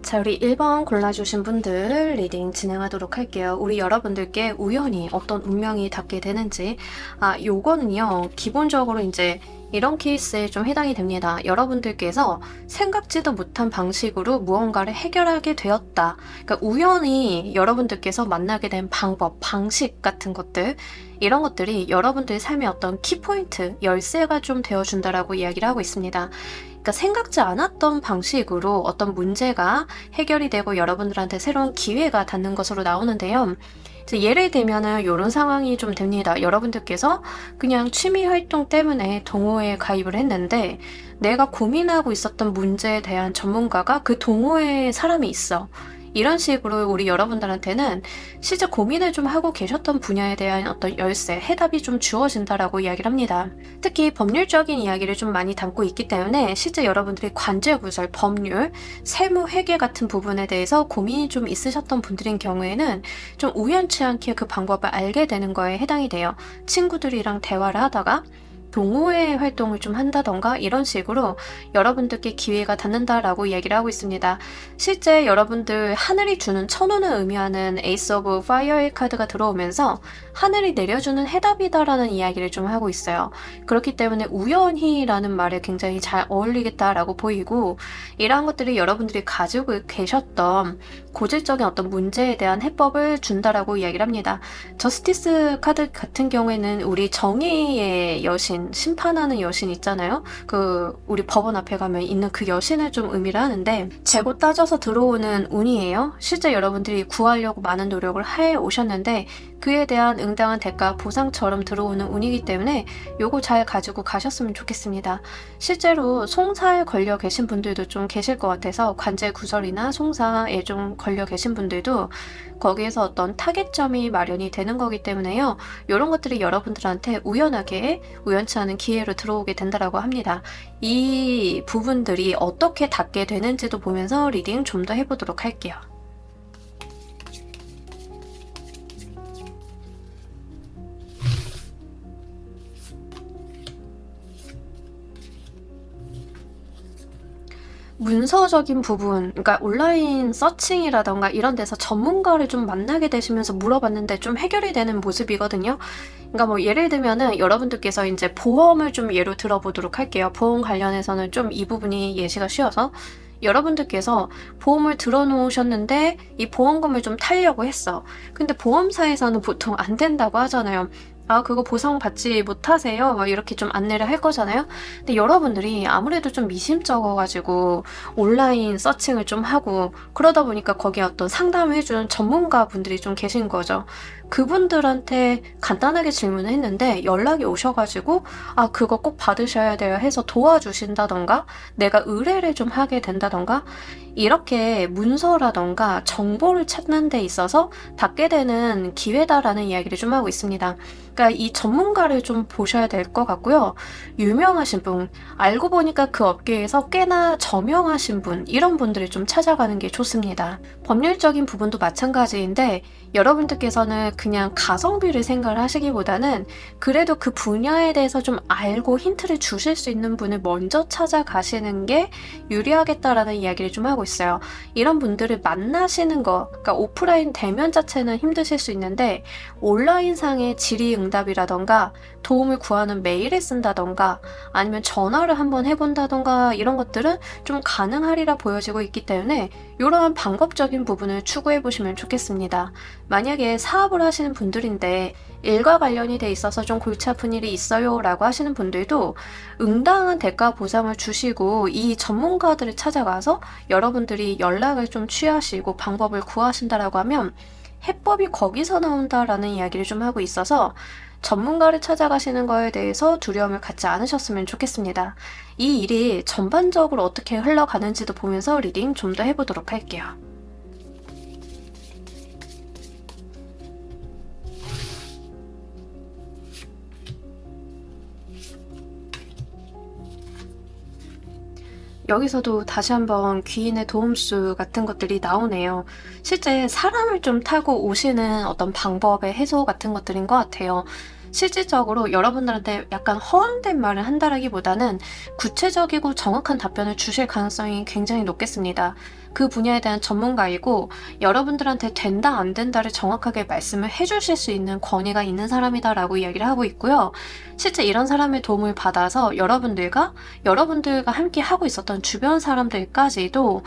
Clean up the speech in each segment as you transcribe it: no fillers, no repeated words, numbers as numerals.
자, 우리 1번 골라주신 분들 리딩 진행하도록 할게요. 우리 여러분들께 우연히 어떤 운명이 닿게 되는지, 요거는요, 기본적으로 이제 이런 케이스에 좀 해당이 됩니다. 여러분들께서 생각지도 못한 방식으로 무언가를 해결하게 되었다. 그러니까 우연히 여러분들께서 만나게 된 방법, 방식 같은 것들, 이런 것들이 여러분들의 삶의 어떤 키포인트, 열쇠가 좀 되어준다라고 이야기를 하고 있습니다. 그러니까 생각지 않았던 방식으로 어떤 문제가 해결이 되고 여러분들한테 새로운 기회가 닿는 것으로 나오는데요. 예를 들면은 이런 상황이 좀 됩니다. 여러분들께서 그냥 취미 활동 때문에 동호회에 가입을 했는데 내가 고민하고 있었던 문제에 대한 전문가가 그 동호회에 사람이 있어. 이런 식으로 우리 여러분들한테는 실제 고민을 좀 하고 계셨던 분야에 대한 어떤 열쇠, 해답이 좀 주어진다라고 이야기를 합니다. 특히 법률적인 이야기를 좀 많이 담고 있기 때문에 실제 여러분들이 관제구설, 법률, 세무, 회계 같은 부분에 대해서 고민이 좀 있으셨던 분들인 경우에는 좀 우연치 않게 그 방법을 알게 되는 거에 해당이 돼요. 친구들이랑 대화를 하다가 동호회 활동을 좀 한다던가 이런 식으로 여러분들께 기회가 닿는다라고 얘기를 하고 있습니다. 실제 여러분들 하늘이 주는 천운을 의미하는 에이스 오브 파이어의 카드가 들어오면서 하늘이 내려주는 해답이다라는 이야기를 좀 하고 있어요. 그렇기 때문에 우연히라는 말에 굉장히 잘 어울리겠다라고 보이고, 이러한 것들이 여러분들이 가지고 계셨던 고질적인 어떤 문제에 대한 해법을 준다라고 이야기를 합니다. 저스티스 카드 같은 경우에는 우리 정의의 여신, 심판하는 여신 있잖아요. 우리 법원 앞에 가면 있는 그 여신을 좀 의미를 하는데, 재고 따져서 들어오는 운이에요. 실제 여러분들이 구하려고 많은 노력을 해 오셨는데 그에 대한 응당한 대가, 보상처럼 들어오는 운이기 때문에 요거 잘 가지고 가셨으면 좋겠습니다. 실제로 송사에 걸려 계신 분들도 좀 계실 것 같아서, 관제구설이나 송사에 좀 걸려 계신 분들도 거기에서 어떤 타겟점이 마련이 되는 거기 때문에요. 이런 것들이 여러분들한테 우연하게 우연치 않은 기회로 들어오게 된다라고 합니다. 이 부분들이 어떻게 닿게 되는지도 보면서 리딩 좀 더 해보도록 할게요. 문서적인 부분, 그러니까 온라인 서칭이라던가 이런 데서 전문가를 좀 만나게 되시면서 물어봤는데 좀 해결이 되는 모습이거든요. 그러니까 뭐 예를 들면은 여러분들께서 이제 보험을 좀 예로 들어보도록 할게요. 보험 관련해서는 좀 이 부분이 예시가 쉬워서, 여러분들께서 보험을 들어놓으셨는데 이 보험금을 좀 타려고 했어. 근데 보험사에서는 보통 안 된다고 하잖아요. 그거 보상받지 못하세요? 막 이렇게 좀 안내를 할 거잖아요. 근데 여러분들이 아무래도 좀 미심쩍어가지고 온라인 서칭을 좀 하고 그러다 보니까 거기에 어떤 상담을 해주는 전문가분들이 좀 계신 거죠. 그분들한테 간단하게 질문을 했는데 연락이 오셔가지고 그거 꼭 받으셔야 돼요 해서 도와주신다던가, 내가 의뢰를 좀 하게 된다던가, 이렇게 문서라던가 정보를 찾는 데 있어서 닿게 되는 기회다라는 이야기를 좀 하고 있습니다. 그러니까 이 전문가를 좀 보셔야 될 것 같고요. 유명하신 분, 알고 보니까 그 업계에서 꽤나 저명하신 분, 이런 분들을 좀 찾아가는 게 좋습니다. 법률적인 부분도 마찬가지인데 여러분들께서는 그냥 가성비를 생각을 하시기보다는 그래도 그 분야에 대해서 좀 알고 힌트를 주실 수 있는 분을 먼저 찾아가시는 게 유리하겠다라는 이야기를 좀 하고 있어요. 이런 분들을 만나시는 거, 그러니까 오프라인 대면 자체는 힘드실 수 있는데 온라인상의 질의응답이라던가 도움을 구하는 메일을 쓴다던가 아니면 전화를 한번 해본다던가 이런 것들은 좀 가능하리라 보여지고 있기 때문에 이러한 방법적인 부분을 추구해 보시면 좋겠습니다. 만약에 사업을 하시는 분들인데 일과 관련이 돼 있어서 좀 골치 아픈 일이 있어요 라고 하시는 분들도 응당한 대가 보상을 주시고 이 전문가들을 찾아가서 여러분들이 연락을 좀 취하시고 방법을 구하신다라고 하면 해법이 거기서 나온다라는 이야기를 좀 하고 있어서 전문가를 찾아가시는 거에 대해서 두려움을 갖지 않으셨으면 좋겠습니다. 이 일이 전반적으로 어떻게 흘러가는지도 보면서 리딩 좀 더 해보도록 할게요. 여기서도 다시 한번 귀인의 도움수 같은 것들이 나오네요. 실제 사람을 좀 타고 오시는 어떤 방법의 해소 같은 것들인 것 같아요. 실질적으로 여러분들한테 약간 허황된 말을 한다라기보다는 구체적이고 정확한 답변을 주실 가능성이 굉장히 높겠습니다. 그 분야에 대한 전문가이고 여러분들한테 된다 안 된다를 정확하게 말씀을 해주실 수 있는 권위가 있는 사람이다라고 이야기를 하고 있고요. 실제 이런 사람의 도움을 받아서 여러분들과 함께 하고 있었던 주변 사람들까지도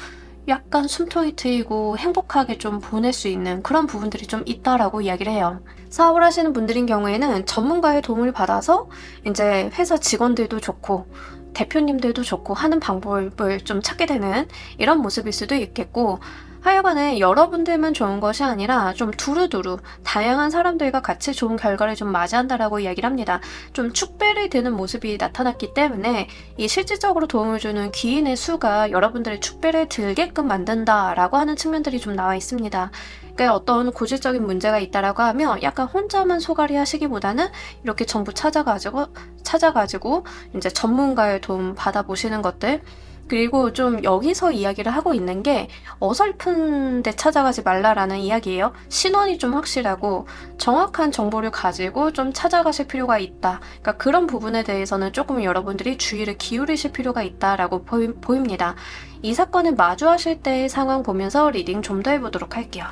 약간 숨통이 트이고 행복하게 좀 보낼 수 있는 그런 부분들이 좀 있다라고 이야기를 해요. 사업을 하시는 분들인 경우에는 전문가의 도움을 받아서 이제 회사 직원들도 좋고 대표님들도 좋고 하는 방법을 좀 찾게 되는 이런 모습일 수도 있겠고, 하여간에 여러분들만 좋은 것이 아니라 좀 두루두루 다양한 사람들과 같이 좋은 결과를 좀 맞이한다라고 이야기를 합니다. 좀 축배를 드는 모습이 나타났기 때문에 이 실질적으로 도움을 주는 귀인의 수가 여러분들의 축배를 들게끔 만든다라고 하는 측면들이 좀 나와 있습니다. 그러니까 어떤 고질적인 문제가 있다라고 하면 약간 혼자만 소갈이 하시기보다는 이렇게 전부 찾아가지고 이제 전문가의 도움 받아보시는 것들, 그리고 좀 여기서 이야기를 하고 있는 게 어설픈 데 찾아가지 말라라는 이야기예요. 신원이 좀 확실하고 정확한 정보를 가지고 좀 찾아가실 필요가 있다. 그러니까 그런 부분에 대해서는 조금 여러분들이 주의를 기울이실 필요가 있다라고 보입니다. 이 사건을 마주하실 때의 상황 보면서 리딩 좀 더 해보도록 할게요.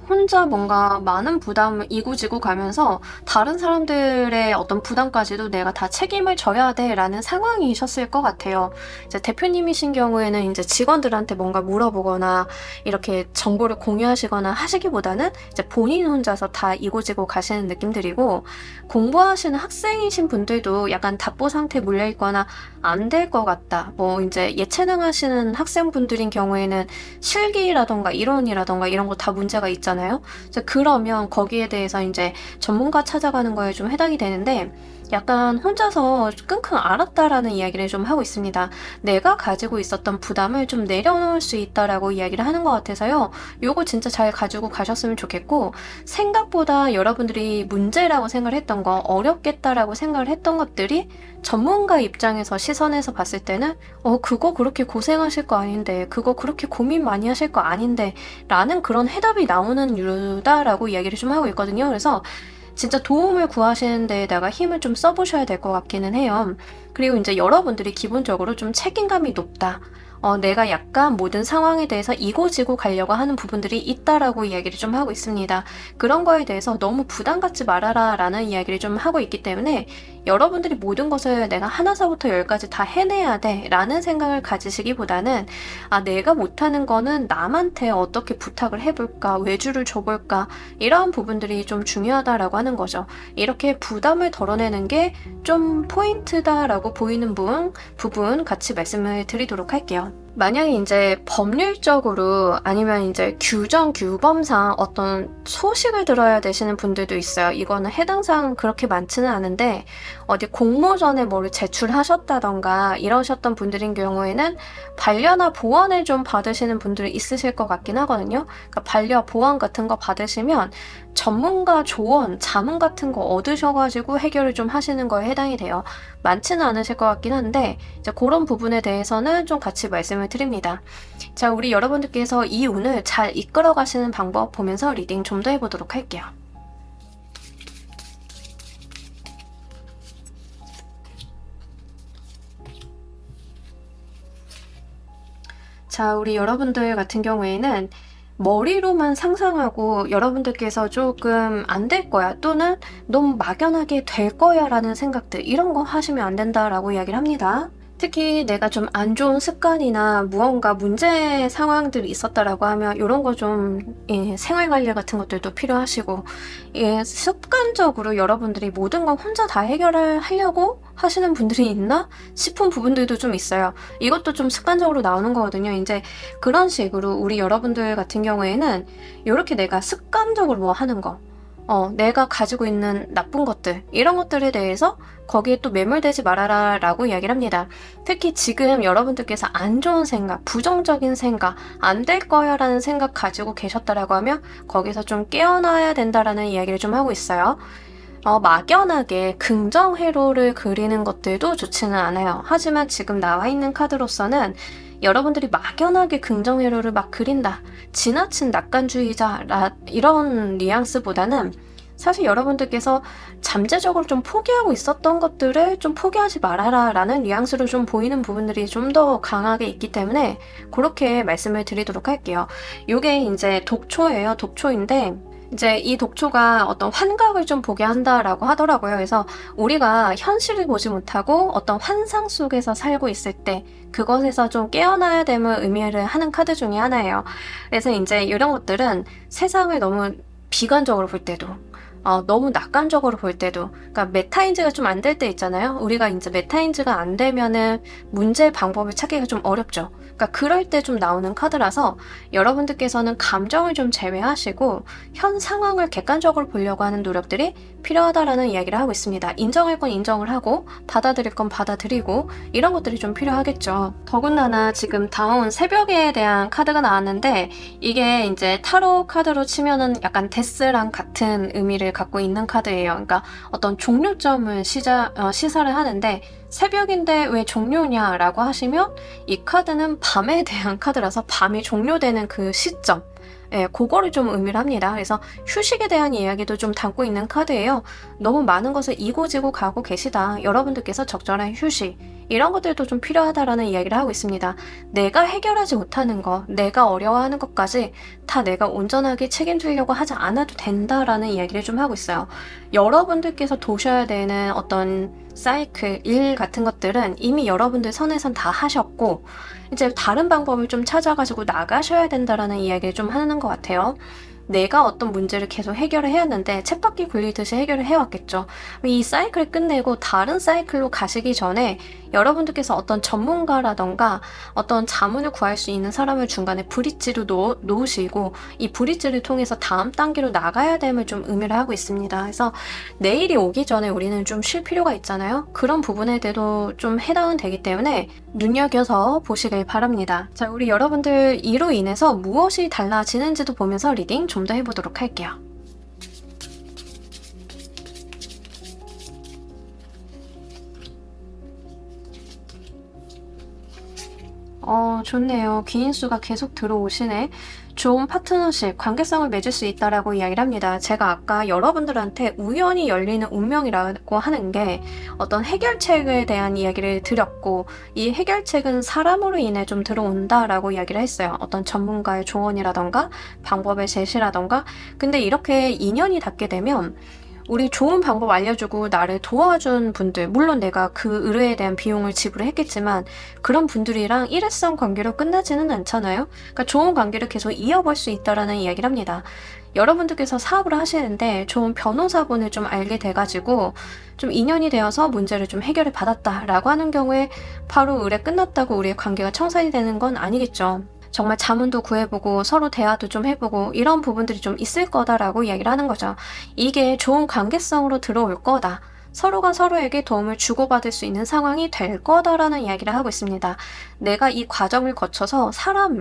혼자 뭔가 많은 부담을 이고지고 가면서 다른 사람들의 어떤 부담까지도 내가 다 책임을 져야 돼라는 상황이셨을 것 같아요. 이제 대표님이신 경우에는 이제 직원들한테 뭔가 물어보거나 이렇게 정보를 공유하시거나 하시기보다는 이제 본인 혼자서 다 이고지고 가시는 느낌들이고, 공부하시는 학생이신 분들도 약간 답보 상태에 물려있거나 안 될 것 같다. 뭐 이제 예체능 하시는 학생분들인 경우에는 실기라던가 이론이라던가 이런 거 다 문제가 있잖아요. 그러면 거기에 대해서 이제 전문가 찾아가는 거에 좀 해당이 되는데, 약간 혼자서 끙끙 앓았다라는 이야기를 좀 하고 있습니다. 내가 가지고 있었던 부담을 좀 내려놓을 수 있다라고 이야기를 하는 것 같아서요. 요거 진짜 잘 가지고 가셨으면 좋겠고, 생각보다 여러분들이 문제라고 생각을 했던 거, 어렵겠다라고 생각을 했던 것들이 전문가 입장에서 시선에서 봤을 때는 그거 그렇게 고생하실 거 아닌데, 그거 그렇게 고민 많이 하실 거 아닌데 라는 그런 해답이 나오는 유다라고 이야기를 좀 하고 있거든요. 그래서 진짜 도움을 구하시는 데에다가 힘을 좀 써보셔야 될 것 같기는 해요. 그리고 이제 여러분들이 기본적으로 좀 책임감이 높다. 내가 약간 모든 상황에 대해서 이고지고 가려고 하는 부분들이 있다라고 이야기를 좀 하고 있습니다. 그런 거에 대해서 너무 부담 갖지 말아라 라는 이야기를 좀 하고 있기 때문에 여러분들이 모든 것을 내가 하나서부터 열까지 다 해내야 돼 라는 생각을 가지시기보다는 내가 못하는 거는 남한테 어떻게 부탁을 해볼까, 외주를 줘볼까, 이런 부분들이 좀 중요하다라고 하는 거죠. 이렇게 부담을 덜어내는 게 좀 포인트다라고 보이는 부분 같이 말씀을 드리도록 할게요. 만약에 이제 법률적으로 아니면 이제 규범상 어떤 소식을 들어야 되시는 분들도 있어요. 이거는 해당 사항은 그렇게 많지는 않은데, 어디 공모전에 뭐를 제출하셨다던가 이러셨던 분들인 경우에는 반려나 보완을 좀 받으시는 분들이 있으실 것 같긴 하거든요. 그러니까 반려 보완 같은 거 받으시면 전문가 조언, 자문 같은 거 얻으셔가지고 해결을 좀 하시는 거에 해당이 돼요. 많지는 않으실 것 같긴 한데 이제 그런 부분에 대해서는 좀 같이 말씀을 드립니다. 자, 우리 여러분들께서 이 운을 잘 이끌어 가시는 방법 보면서 리딩 좀 더 해보도록 할게요. 자, 우리 여러분들 같은 경우에는 머리로만 상상하고 여러분들께서 조금 안 될 거야 또는 너무 막연하게 될 거야 라는 생각들, 이런 거 하시면 안 된다라고 이야기를 합니다. 특히 내가 좀 안 좋은 습관이나 무언가 문제 상황들이 있었다라고 하면 이런 거 좀 생활관리 같은 것들도 필요하시고, 습관적으로 여러분들이 모든 걸 혼자 다 하려고 하시는 분들이 있나 싶은 부분들도 좀 있어요. 이것도 좀 습관적으로 나오는 거거든요. 이제 그런 식으로 우리 여러분들 같은 경우에는 이렇게 내가 습관적으로 뭐 하는 거, 내가 가지고 있는 나쁜 것들, 이런 것들에 대해서 거기에 또 매몰되지 말아라 라고 이야기를 합니다. 특히 지금 여러분들께서 안 좋은 생각, 부정적인 생각, 안 될 거야 라는 생각 가지고 계셨다라고 하면 거기서 좀 깨어나야 된다라는 이야기를 좀 하고 있어요. 막연하게 긍정 회로를 그리는 것들도 좋지는 않아요. 하지만 지금 나와 있는 카드로서는 여러분들이 막연하게 긍정 회로를 막 그린다, 지나친 낙관주의자 이런 뉘앙스보다는 사실 여러분들께서 잠재적으로 좀 포기하고 있었던 것들을 좀 포기하지 말아라 라는 뉘앙스로 좀 보이는 부분들이 좀 더 강하게 있기 때문에 그렇게 말씀을 드리도록 할게요. 이게 이제 독초예요. 독초인데 이제 이 독초가 어떤 환각을 좀 보게 한다라고 하더라고요. 그래서 우리가 현실을 보지 못하고 어떤 환상 속에서 살고 있을 때 그것에서 좀 깨어나야 됨을 의미를 하는 카드 중에 하나예요. 그래서 이제 이런 것들은 세상을 너무 비관적으로 볼 때도 너무 낙관적으로 볼 때도, 그러니까 메타인지가 좀 안 될 때 있잖아요. 우리가 이제 메타인지가 안 되면은 문제 방법을 찾기가 좀 어렵죠. 그러니까 그럴 때 좀 나오는 카드라서 여러분들께서는 감정을 좀 제외하시고 현 상황을 객관적으로 보려고 하는 노력들이 필요하다라는 이야기를 하고 있습니다. 인정할 건 인정을 하고 받아들일 건 받아들이고 이런 것들이 좀 필요하겠죠. 더군다나 지금 다운 새벽에 대한 카드가 나왔는데 이게 이제 타로 카드로 치면은 약간 데스랑 같은 의미를 갖고 있는 카드예요. 그러니까 어떤 종료점을 시사를 하는데 새벽인데 왜 종료냐라고 하시면 이 카드는 밤에 대한 카드라서 밤이 종료되는 그 시점, 그거를 좀 의미를 합니다. 그래서 휴식에 대한 이야기도 좀 담고 있는 카드예요. 너무 많은 것을 이고지고 가고 계시다. 여러분들께서 적절한 휴식, 이런 것들도 좀 필요하다라는 이야기를 하고 있습니다. 내가 해결하지 못하는 거, 내가 어려워하는 것까지 다 내가 온전하게 책임지려고 하지 않아도 된다라는 이야기를 좀 하고 있어요. 여러분들께서 도셔야 되는 어떤 사이클, 일 같은 것들은 이미 여러분들 선에선 다 하셨고 이제 다른 방법을 좀 찾아가지고 나가셔야 된다라는 이야기를 좀 하는 것 같아요. 내가 어떤 문제를 계속 해결을 해왔는데 쳇바퀴 굴리듯이 해결을 해왔겠죠. 이 사이클을 끝내고 다른 사이클로 가시기 전에 여러분들께서 어떤 전문가라던가 어떤 자문을 구할 수 있는 사람을 중간에 브릿지로 놓으시고 이 브릿지를 통해서 다음 단계로 나가야 됨을 좀 의미를 하고 있습니다. 그래서 내일이 오기 전에 우리는 좀 쉴 필요가 있잖아요. 그런 부분에 대해도 좀 해당은 되기 때문에 눈여겨서 보시길 바랍니다. 자, 우리 여러분들 이로 인해서 무엇이 달라지는지도 보면서 리딩 좀 더 해보도록 할게요. 좋네요. 귀인수가 계속 들어오시네. 좋은 파트너십, 관계성을 맺을 수 있다라고 이야기를 합니다. 제가 아까 여러분들한테 우연히 열리는 운명이라고 하는 게 어떤 해결책에 대한 이야기를 드렸고 이 해결책은 사람으로 인해 좀 들어온다라고 이야기를 했어요. 어떤 전문가의 조언이라던가 방법의 제시라던가. 근데 이렇게 인연이 닿게 되면 우리 좋은 방법 알려주고 나를 도와준 분들, 물론 내가 그 의뢰에 대한 비용을 지불했겠지만 그런 분들이랑 일회성 관계로 끝나지는 않잖아요. 그러니까 좋은 관계를 계속 이어볼 수 있다라는 이야기를 합니다. 여러분들께서 사업을 하시는데 좋은 변호사분을 좀 알게 돼가지고 좀 인연이 되어서 문제를 좀 해결을 받았다라고 하는 경우에 바로 의뢰 끝났다고 우리의 관계가 청산이 되는 건 아니겠죠. 정말 자문도 구해보고 서로 대화도 좀 해보고 이런 부분들이 좀 있을 거다라고 이야기를 하는 거죠. 이게 좋은 관계성으로 들어올 거다. 서로가 서로에게 도움을 주고받을 수 있는 상황이 될 거다라는 이야기를 하고 있습니다. 내가 이 과정을 거쳐서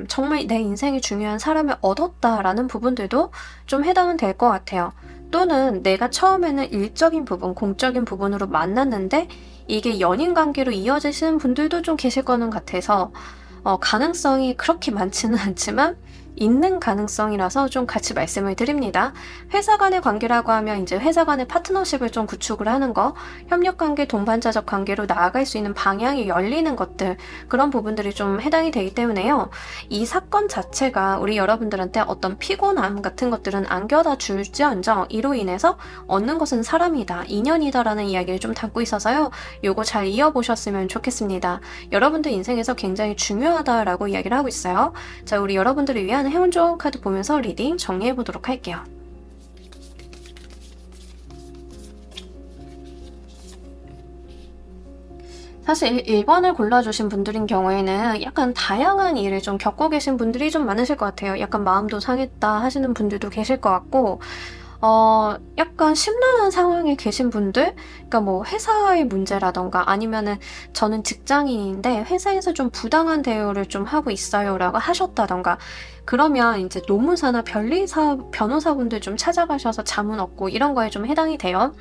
정말 내 인생이 중요한 사람을 얻었다라는 부분들도 좀 해당은 될 것 같아요. 또는 내가 처음에는 일적인 부분, 공적인 부분으로 만났는데 이게 연인 관계로 이어지시는 분들도 좀 계실 거는 같아서 가능성이 그렇게 많지는 않지만 있는 가능성이라서 좀 같이 말씀을 드립니다. 회사 간의 관계라고 하면 이제 회사 간의 파트너십을 좀 구축을 하는 거, 협력 관계, 동반자적 관계로 나아갈 수 있는 방향이 열리는 것들, 그런 부분들이 좀 해당이 되기 때문에요. 이 사건 자체가 우리 여러분들한테 어떤 피곤함 같은 것들은 안겨다 줄지언정 이로 인해서 얻는 것은 사람이다, 인연이다라는 이야기를 좀 담고 있어서요. 요거 잘 이어보셨으면 좋겠습니다. 여러분들 인생에서 굉장히 중요하다라고 이야기를 하고 있어요. 자, 우리 여러분들을 위한 행운 좋은 카드 보면서 리딩 정리해 보도록 할게요. 사실 1번을 골라주신 분들인 경우에는 약간 다양한 일을 좀 겪고 계신 분들이 좀 많으실 것 같아요. 약간 마음도 상했다 하시는 분들도 계실 것 같고 약간 심란한 상황에 계신 분들, 그러니까 뭐 회사의 문제라던가 아니면은 저는 직장인인데 회사에서 좀 부당한 대우를 좀 하고 있어요라고 하셨다던가 그러면 이제 노무사나 변리사 변호사분들 좀 찾아가셔서 자문 얻고 이런 거에 좀 해당이 돼요.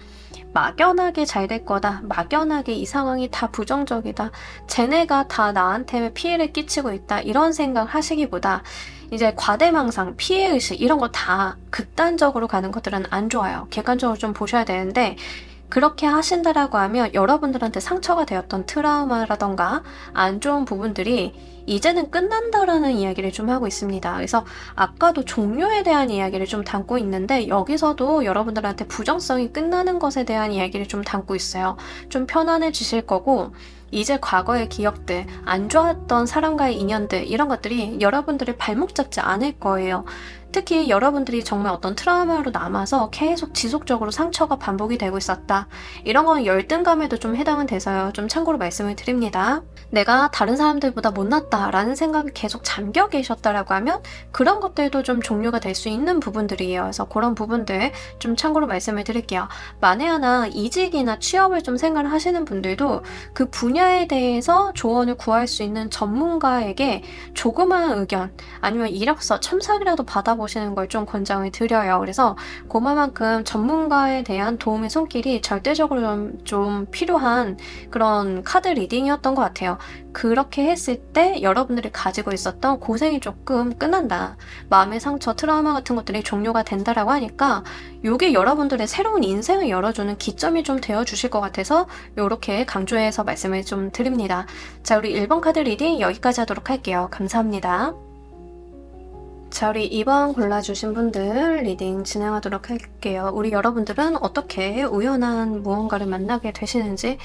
막연하게 잘 될 거다. 막연하게 이 상황이 다 부정적이다. 쟤네가 다 나한테 피해를 끼치고 있다. 이런 생각 하시기보다 이제 과대망상, 피해의식 이런 거 다 극단적으로 가는 것들은 안 좋아요. 객관적으로 좀 보셔야 되는데 그렇게 하신다라고 하면 여러분들한테 상처가 되었던 트라우마라던가 안 좋은 부분들이 이제는 끝난다라는 이야기를 좀 하고 있습니다. 그래서 아까도 종료에 대한 이야기를 좀 담고 있는데 여기서도 여러분들한테 부정성이 끝나는 것에 대한 이야기를 좀 담고 있어요. 좀 편안해지실 거고 이제 과거의 기억들, 안 좋았던 사람과의 인연들 이런 것들이 여러분들의 발목 잡지 않을 거예요. 특히 여러분들이 정말 어떤 트라우마로 남아서 계속 지속적으로 상처가 반복이 되고 있었다. 이런 건 열등감에도 좀 해당은 돼서요. 좀 참고로 말씀을 드립니다. 내가 다른 사람들보다 못났다라는 생각이 계속 잠겨 계셨다라고 하면 그런 것들도 좀 종료가 될 수 있는 부분들이에요. 그래서 그런 부분들 좀 참고로 말씀을 드릴게요. 만에 하나 이직이나 취업을 좀 생각을 하시는 분들도 그 분야에 대해서 조언을 구할 수 있는 전문가에게 조그마한 의견 아니면 이력서 첨삭이라도 받아보시는 걸 좀 권장을 드려요. 그래서 그만큼 전문가에 대한 도움의 손길이 절대적으로 좀 필요한 그런 카드 리딩이었던 것 같아요. 그렇게 했을 때 여러분들이 가지고 있었던 고생이 조금 끝난다. 마음의 상처, 트라우마 같은 것들이 종료가 된다라고 하니까 이게 여러분들의 새로운 인생을 열어주는 기점이 좀 되어주실 것 같아서 이렇게 강조해서 말씀을 좀 드립니다. 자, 우리 1번 카드 리딩 여기까지 하도록 할게요. 감사합니다. 자, 우리 2번 골라주신 분들 리딩 진행하도록 할게요. 우리 여러분들은 어떻게 우연한 무언가를 만나게 되시는지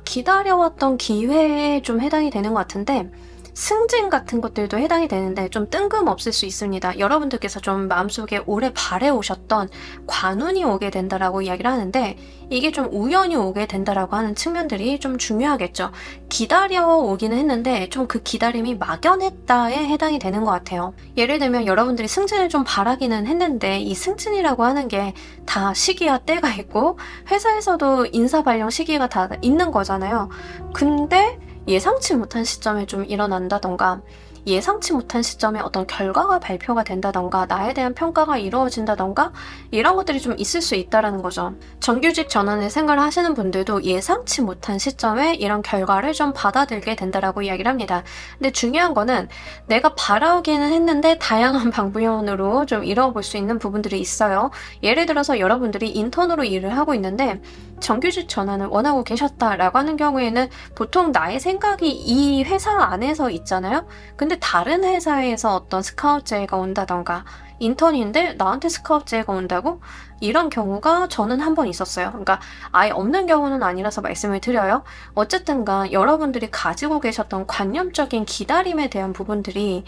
기다려왔던 기회에 좀 해당이 되는 것 같은데 승진 같은 것들도 해당이 되는데 좀 뜬금없을 수 있습니다. 여러분들께서 좀 마음속에 오래 바래오셨던 관운이 오게 된다라고 이야기를 하는데 이게 좀 우연히 오게 된다라고 하는 측면들이 좀 중요하겠죠. 기다려 오기는 했는데 좀 그 기다림이 막연했다에 해당이 되는 것 같아요. 예를 들면 여러분들이 승진을 좀 바라기는 했는데 이 승진이라고 하는 게 다 시기와 때가 있고 회사에서도 인사 발령 시기가 다 있는 거잖아요. 근데 예상치 못한 시점에 좀 일어난다던가 예상치 못한 시점에 어떤 결과가 발표가 된다던가 나에 대한 평가가 이루어진다던가 이런 것들이 좀 있을 수 있다는 거죠. 정규직 전환을 생각을 하시는 분들도 예상치 못한 시점에 이런 결과를 좀 받아들게 된다라고 이야기를 합니다. 근데 중요한 거는 내가 바라오기는 했는데 다양한 방면으로 좀 이뤄볼 수 있는 부분들이 있어요. 예를 들어서 여러분들이 인턴으로 일을 하고 있는데 정규직 전환을 원하고 계셨다라고 하는 경우에는 보통 나의 생각이 이 회사 안에서 있잖아요. 근데 다른 회사에서 어떤 스카우트 제의가 온다던가 인턴인데 나한테 스카우트 제의가 온다고? 이런 경우가 저는 한 번 있었어요. 그러니까 아예 없는 경우는 아니라서 말씀을 드려요. 어쨌든간 여러분들이 가지고 계셨던 관념적인 기다림에 대한 부분들이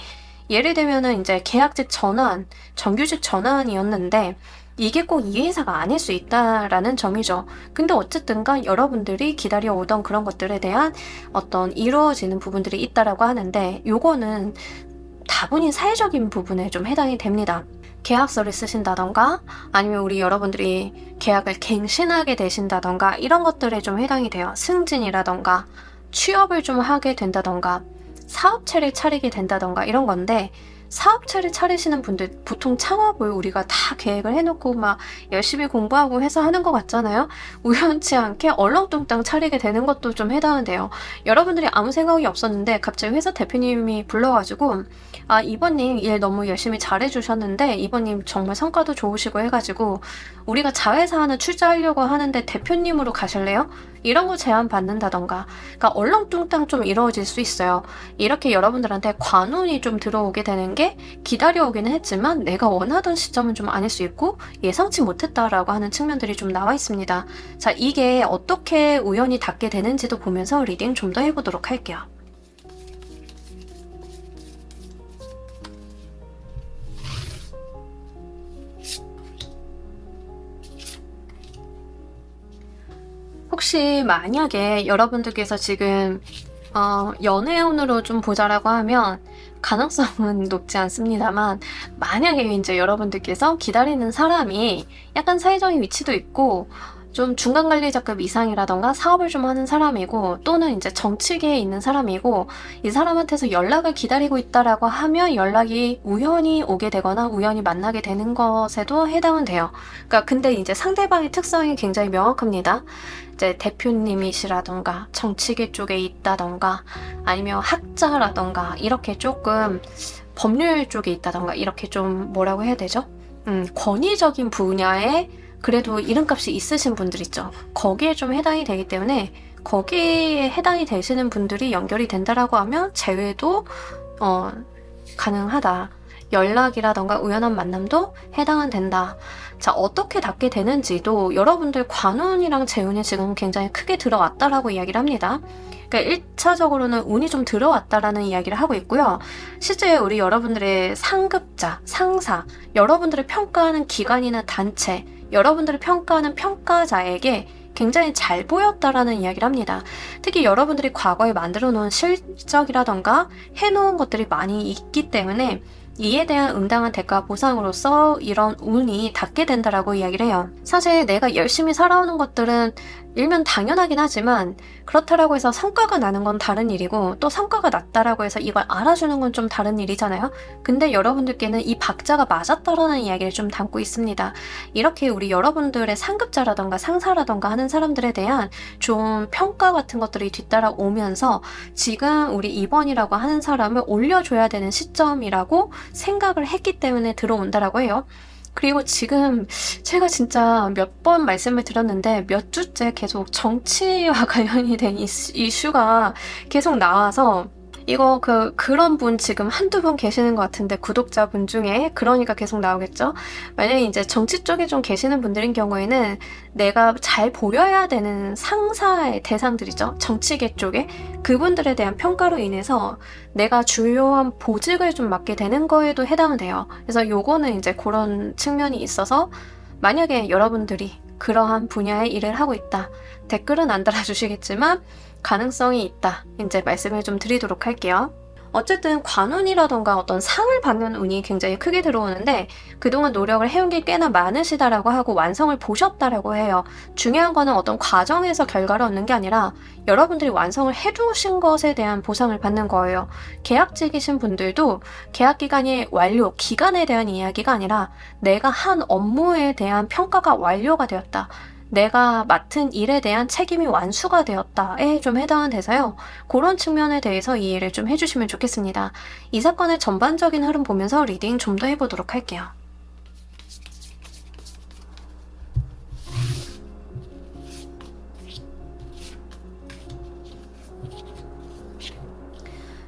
예를 들면은 이제 계약직 전환, 정규직 전환이었는데 이게 꼭 이 회사가 아닐 수 있다라는 점이죠. 근데 어쨌든간 여러분들이 기다려오던 그런 것들에 대한 어떤 이루어지는 부분들이 있다라고 하는데 요거는 다분히 사회적인 부분에 좀 해당이 됩니다. 계약서를 쓰신다던가 아니면 우리 여러분들이 계약을 갱신하게 되신다던가 이런 것들에 좀 해당이 돼요. 승진이라던가 취업을 좀 하게 된다던가 사업체를 차리게 된다던가 이런 건데 사업체를 차리시는 분들 보통 창업을 우리가 다 계획을 해놓고 막 열심히 공부하고 해서 하는 것 같잖아요. 우연치 않게 얼렁뚱땅 차리게 되는 것도 좀 해당은 돼요. 여러분들이 아무 생각이 없었는데 갑자기 회사 대표님이 불러가지고 이번님 일 너무 열심히 잘해주셨는데 이번님 정말 성과도 좋으시고 해가지고 우리가 자회사 하나 출자하려고 하는데 대표님으로 가실래요? 이런 거 제안 받는다던가 그러니까 얼렁뚱땅 좀 이루어질 수 있어요. 이렇게 여러분들한테 관운이 좀 들어오게 되는 게 기다려오기는 했지만 내가 원하던 시점은 좀 아닐 수 있고 예상치 못했다라고 하는 측면들이 좀 나와 있습니다. 자, 이게 어떻게 우연히 닿게 되는지도 보면서 리딩 좀 더 해보도록 할게요. 혹시 만약에 여러분들께서 지금 연애운으로 좀 보자라고 하면 가능성은 높지 않습니다만 만약에 이제 여러분들께서 기다리는 사람이 약간 사회적인 위치도 있고 좀 중간 관리자급 이상이라던가 사업을 좀 하는 사람이고 또는 이제 정치계에 있는 사람이고 이 사람한테서 연락을 기다리고 있다라고 하면 연락이 우연히 오게 되거나 우연히 만나게 되는 것에도 해당은 돼요. 그러니까 근데 이제 상대방의 특성이 굉장히 명확합니다. 이제 대표님이시라던가 정치계 쪽에 있다던가 아니면 학자라던가 이렇게 조금 법률 쪽에 있다던가 이렇게 좀 뭐라고 해야 되죠? 권위적인 분야에 그래도 이름값이 있으신 분들 있죠. 거기에 좀 해당이 되기 때문에 거기에 해당이 되시는 분들이 연결이 된다라고 하면 제외도 가능하다. 연락이라던가 우연한 만남도 해당은 된다. 자, 어떻게 닿게 되는지도 여러분들 관운이랑 재운이 지금 굉장히 크게 들어왔다라고 이야기를 합니다. 그러니까 1차적으로는 운이 좀 들어왔다라는 이야기를 하고 있고요. 실제 우리 여러분들의 상급자, 상사, 여러분들을 평가하는 기관이나 단체, 여러분들을 평가하는 평가자에게 굉장히 잘 보였다라는 이야기를 합니다. 특히 여러분들이 과거에 만들어 놓은 실적이라던가 해놓은 것들이 많이 있기 때문에 이에 대한 응당한 대가 보상으로서 이런 운이 닿게 된다라고 이야기를 해요. 사실 내가 열심히 살아오는 것들은 일면 당연하긴 하지만 그렇다라고 해서 성과가 나는 건 다른 일이고 또 성과가 났다라고 해서 이걸 알아주는 건 좀 다른 일이잖아요. 근데 여러분들께는 이 박자가 맞았다라는 이야기를 좀 담고 있습니다. 이렇게 우리 여러분들의 상급자라던가 상사라던가 하는 사람들에 대한 좀 평가 같은 것들이 뒤따라 오면서 지금 우리 2번이라고 하는 사람을 올려줘야 되는 시점이라고 생각을 했기 때문에 들어온다라고 해요. 그리고 지금 제가 진짜 몇 번 말씀을 드렸는데 몇 주째 계속 정치와 관련이 된 이슈가 계속 나와서 이거 그런 분 지금 한두 분 계시는 것 같은데 구독자분 중에 그러니까 계속 나오겠죠. 만약에 이제 정치 쪽에 좀 계시는 분들인 경우에는 내가 잘 보여야 되는 상사의 대상들이죠. 정치계 쪽에 그분들에 대한 평가로 인해서 내가 주요한 보직을 좀 맡게 되는 거에도 해당은 돼요. 그래서 요거는 이제 그런 측면이 있어서 만약에 여러분들이 그러한 분야의 일을 하고 있다. 댓글은 안 달아주시겠지만 가능성이 있다. 이제 말씀을 좀 드리도록 할게요. 어쨌든 관운이라던가 어떤 상을 받는 운이 굉장히 크게 들어오는데 그동안 노력을 해온 게 꽤나 많으시다라고 하고 완성을 보셨다라고 해요. 중요한 거는 어떤 과정에서 결과를 얻는 게 아니라 여러분들이 완성을 해두신 것에 대한 보상을 받는 거예요. 계약직이신 분들도 계약기간이 완료, 기간에 대한 이야기가 아니라 내가 한 업무에 대한 평가가 완료가 되었다. 내가 맡은 일에 대한 책임이 완수가 되었다에 좀 해당은 돼서요. 그런 측면에 대해서 이해를 좀 해주시면 좋겠습니다. 이 사건의 전반적인 흐름 보면서 리딩 좀 더 해보도록 할게요.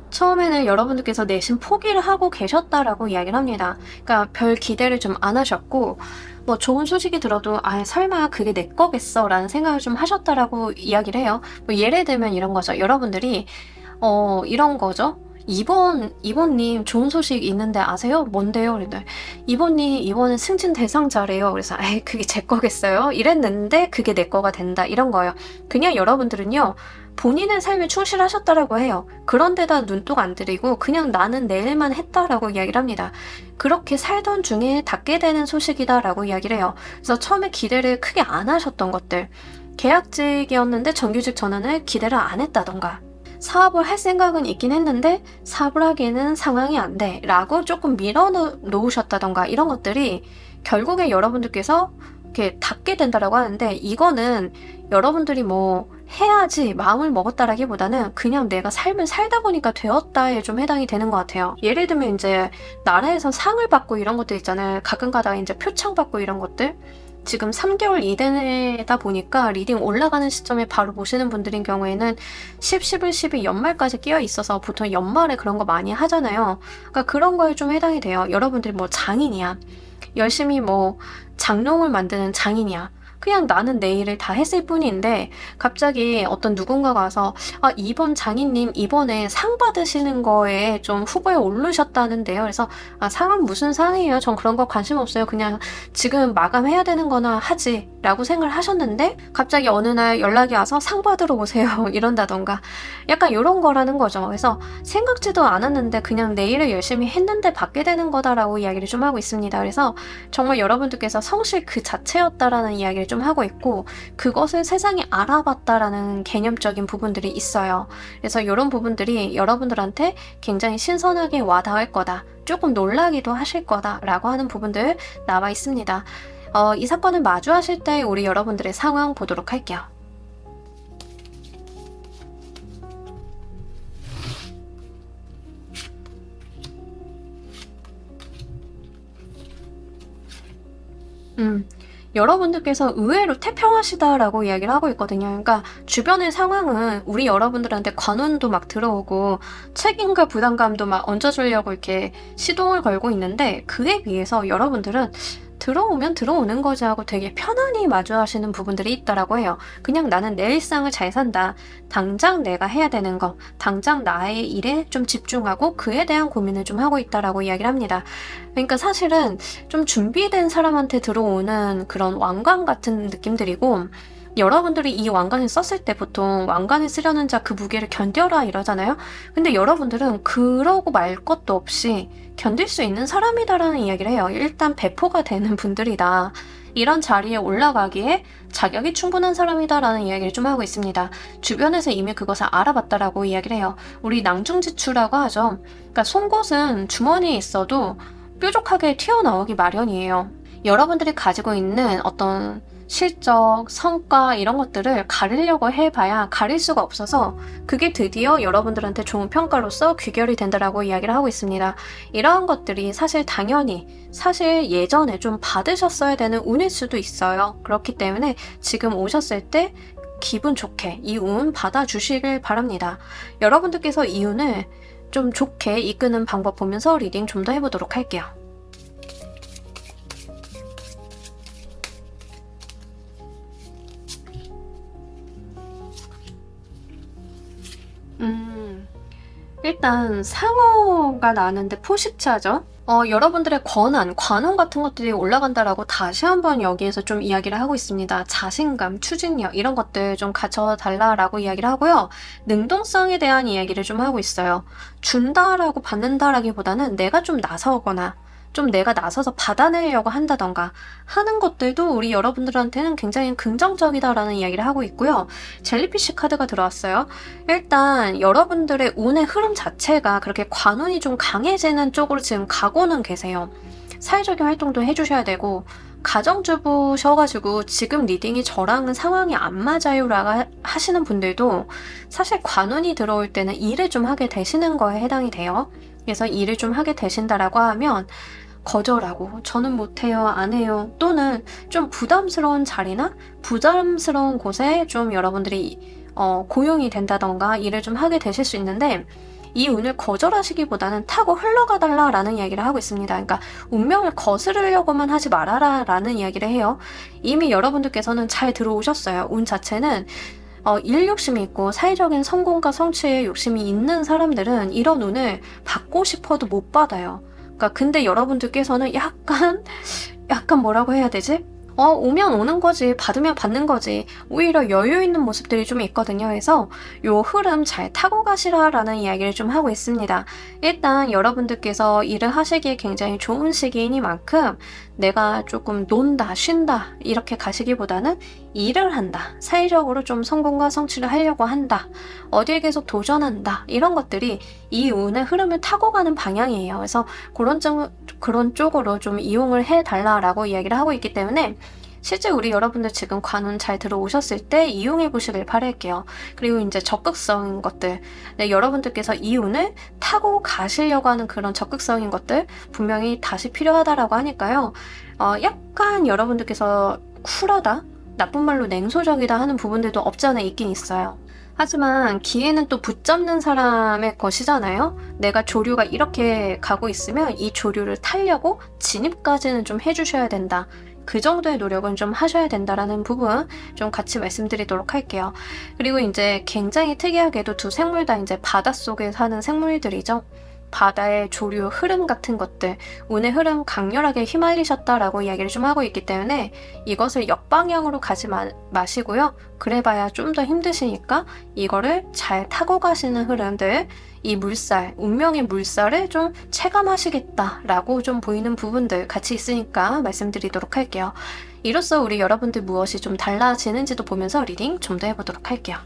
처음에는 여러분들께서 내심 포기를 하고 계셨다라고 이야기를 합니다. 그러니까 별 기대를 좀 안 하셨고 뭐 좋은 소식이 들어도 설마 그게 내 거겠어 라는 생각을 좀 하셨다라고 이야기를 해요. 뭐 예를 들면 이런 거죠. 여러분들이 이런 거죠. 이번님 좋은 소식 있는데 아세요? 뭔데요? 그랬더니 이번님 이번에 승진 대상자래요. 그래서 그게 제 거겠어요? 이랬는데 그게 내 거가 된다 이런 거예요. 그냥 여러분들은요 본인의 삶에 충실하셨다라고 해요. 그런데다 눈독 안 들이고 그냥 나는 내 일만 했다라고 이야기를 합니다. 그렇게 살던 중에 닿게 되는 소식이다라고 이야기를 해요. 그래서 처음에 기대를 크게 안 하셨던 것들, 계약직이었는데 정규직 전환을 기대를 안 했다던가 사업을 할 생각은 있긴 했는데 사업을 하기에는 상황이 안 돼 라고 조금 밀어놓으셨다던가 이런 것들이 결국에 여러분들께서 이렇게 닿게 된다라고 하는데 이거는 여러분들이 뭐 해야지 마음을 먹었다라기보다는 그냥 내가 삶을 살다 보니까 되었다에 좀 해당이 되는 것 같아요. 예를 들면 이제 나라에서 상을 받고 이런 것들 있잖아요. 가끔 가다가 이제 표창 받고 이런 것들 지금 3개월 이내다 보니까 리딩 올라가는 시점에 바로 보시는 분들인 경우에는 10, 11, 12 연말까지 끼어 있어서 보통 연말에 그런 거 많이 하잖아요. 그러니까 그런 거에 좀 해당이 돼요. 여러분들이 뭐 장인이야. 열심히 뭐 장롱을 만드는 장인이야. 그냥 나는 내 일을 다 했을 뿐인데 갑자기 어떤 누군가가 와서 이번 장인님 이번에 상 받으시는 거에 좀 후보에 오르셨다는데요. 그래서 상은 무슨 상이에요? 전 그런 거 관심 없어요. 그냥 지금 마감해야 되는 거나 하지 라고 생각을 하셨는데 갑자기 어느 날 연락이 와서 상 받으러 오세요 이런다던가 약간 이런 거라는 거죠. 그래서 생각지도 않았는데 그냥 내 일을 열심히 했는데 받게 되는 거다라고 이야기를 좀 하고 있습니다. 그래서 정말 여러분들께서 성실 그 자체였다라는 이야기를 좀 하고 있고 그것을 세상이 알아봤다라는 개념적인 부분들이 있어요. 그래서 이런 부분들이 여러분들한테 굉장히 신선하게 와닿을 거다. 조금 놀라기도 하실 거다라고 하는 부분들 나와 있습니다. 이 사건을 마주하실 때 우리 여러분들의 상황 보도록 할게요. 여러분들께서 의외로 태평하시다라고 이야기를 하고 있거든요. 그러니까 주변의 상황은 우리 여러분들한테 관운도 막 들어오고 책임과 부담감도 막 얹어주려고 이렇게 시동을 걸고 있는데 그에 비해서 여러분들은 들어오면 들어오는 거지 하고 되게 편안히 마주하시는 부분들이 있다라고 해요. 그냥 나는 내 일상을 잘 산다. 당장 내가 해야 되는 거, 당장 나의 일에 좀 집중하고 그에 대한 고민을 좀 하고 있다라고 이야기를 합니다. 그러니까 사실은 좀 준비된 사람한테 들어오는 그런 왕관 같은 느낌들이고 여러분들이 이 왕관을 썼을 때 보통 왕관을 쓰려는 자 그 무게를 견뎌라 이러잖아요. 근데 여러분들은 그러고 말 것도 없이 견딜 수 있는 사람이다라는 이야기를 해요. 일단 배포가 되는 분들이다. 이런 자리에 올라가기에 자격이 충분한 사람이다라는 이야기를 좀 하고 있습니다. 주변에서 이미 그것을 알아봤다라고 이야기를 해요. 우리 낭중지추라고 하죠. 그러니까 송곳은 주머니에 있어도 뾰족하게 튀어나오기 마련이에요. 여러분들이 가지고 있는 어떤 실적, 성과 이런 것들을 가리려고 해봐야 가릴 수가 없어서 그게 드디어 여러분들한테 좋은 평가로서 귀결이 된다라고 이야기를 하고 있습니다. 이러한 것들이 사실 당연히 사실 예전에 좀 받으셨어야 되는 운일 수도 있어요. 그렇기 때문에 지금 오셨을 때 기분 좋게 이 운 받아주시길 바랍니다. 여러분들께서 이 운을 좀 좋게 이끄는 방법 보면서 리딩 좀 더 해보도록 할게요. 일단 상어가 나왔는데 포식자죠. 여러분들의 권한, 관운 같은 것들이 올라간다라고 다시 한번 여기에서 좀 이야기를 하고 있습니다. 자신감, 추진력 이런 것들 좀 갖춰달라라고 이야기를 하고요. 능동성에 대한 이야기를 좀 하고 있어요. 준다라고 받는다라기보다는 내가 좀 나서거나 좀 내가 나서서 받아내려고 한다던가 하는 것들도 우리 여러분들한테는 굉장히 긍정적이다라는 이야기를 하고 있고요. 젤리피쉬 카드가 들어왔어요. 일단 여러분들의 운의 흐름 자체가 그렇게 관운이 좀 강해지는 쪽으로 지금 가고는 계세요. 사회적인 활동도 해주셔야 되고 가정주부셔가지고 지금 리딩이 저랑은 상황이 안 맞아요 라고 하시는 분들도 사실 관운이 들어올 때는 일을 좀 하게 되시는 거에 해당이 돼요. 그래서 일을 좀 하게 되신다라고 하면 거절하고 저는 못해요, 안 해요 또는 좀 부담스러운 자리나 부담스러운 곳에 좀 여러분들이 고용이 된다던가 일을 좀 하게 되실 수 있는데 이 운을 거절하시기보다는 타고 흘러가달라라는 이야기를 하고 있습니다. 그러니까 운명을 거스르려고만 하지 말아라 라는 이야기를 해요. 이미 여러분들께서는 잘 들어오셨어요. 운 자체는 일 욕심이 있고 사회적인 성공과 성취에 욕심이 있는 사람들은 이런 운을 받고 싶어도 못 받아요. 그러니까 근데 여러분들께서는 약간 뭐라고 해야 되지? 오면 오는 거지, 받으면 받는 거지. 오히려 여유 있는 모습들이 좀 있거든요. 그래서 요 흐름 잘 타고 가시라라는 이야기를 좀 하고 있습니다. 일단 여러분들께서 일을 하시기에 굉장히 좋은 시기이니만큼 내가 조금 논다, 쉰다 이렇게 가시기보다는 일을 한다. 사회적으로 좀 성공과 성취를 하려고 한다. 어디에 계속 도전한다. 이런 것들이 이 운의 흐름을 타고 가는 방향이에요. 그래서 그런 쪽으로 좀 이용을 해달라라고 이야기를 하고 있기 때문에 실제 우리 여러분들 지금 관운 잘 들어오셨을 때 이용해 보시길 바랄게요. 그리고 이제 적극적인 것들, 네, 여러분들께서 이 운을 타고 가시려고 하는 그런 적극적인 것들 분명히 다시 필요하다라고 하니까요. 약간 여러분들께서 쿨하다, 나쁜 말로 냉소적이다 하는 부분들도 없지 않아 있긴 있어요. 하지만 기회는 또 붙잡는 사람의 것이잖아요. 내가 조류가 이렇게 가고 있으면 이 조류를 타려고 진입까지는 좀 해주셔야 된다. 그 정도의 노력은 좀 하셔야 된다라는 부분 좀 같이 말씀드리도록 할게요. 그리고 이제 굉장히 특이하게도 두 생물 다 이제 바닷속에 사는 생물들이죠. 바다의 조류, 흐름 같은 것들, 운의 흐름 강렬하게 휘말리셨다라고 이야기를 좀 하고 있기 때문에 이것을 역방향으로 가지 마시고요. 그래봐야 좀 더 힘드시니까 이거를 잘 타고 가시는 흐름들, 이 물살, 운명의 물살을 좀 체감하시겠다라고 좀 보이는 부분들 같이 있으니까 말씀드리도록 할게요. 이로써 우리 여러분들 무엇이 좀 달라지는지도 보면서 리딩 좀 더 해보도록 할게요.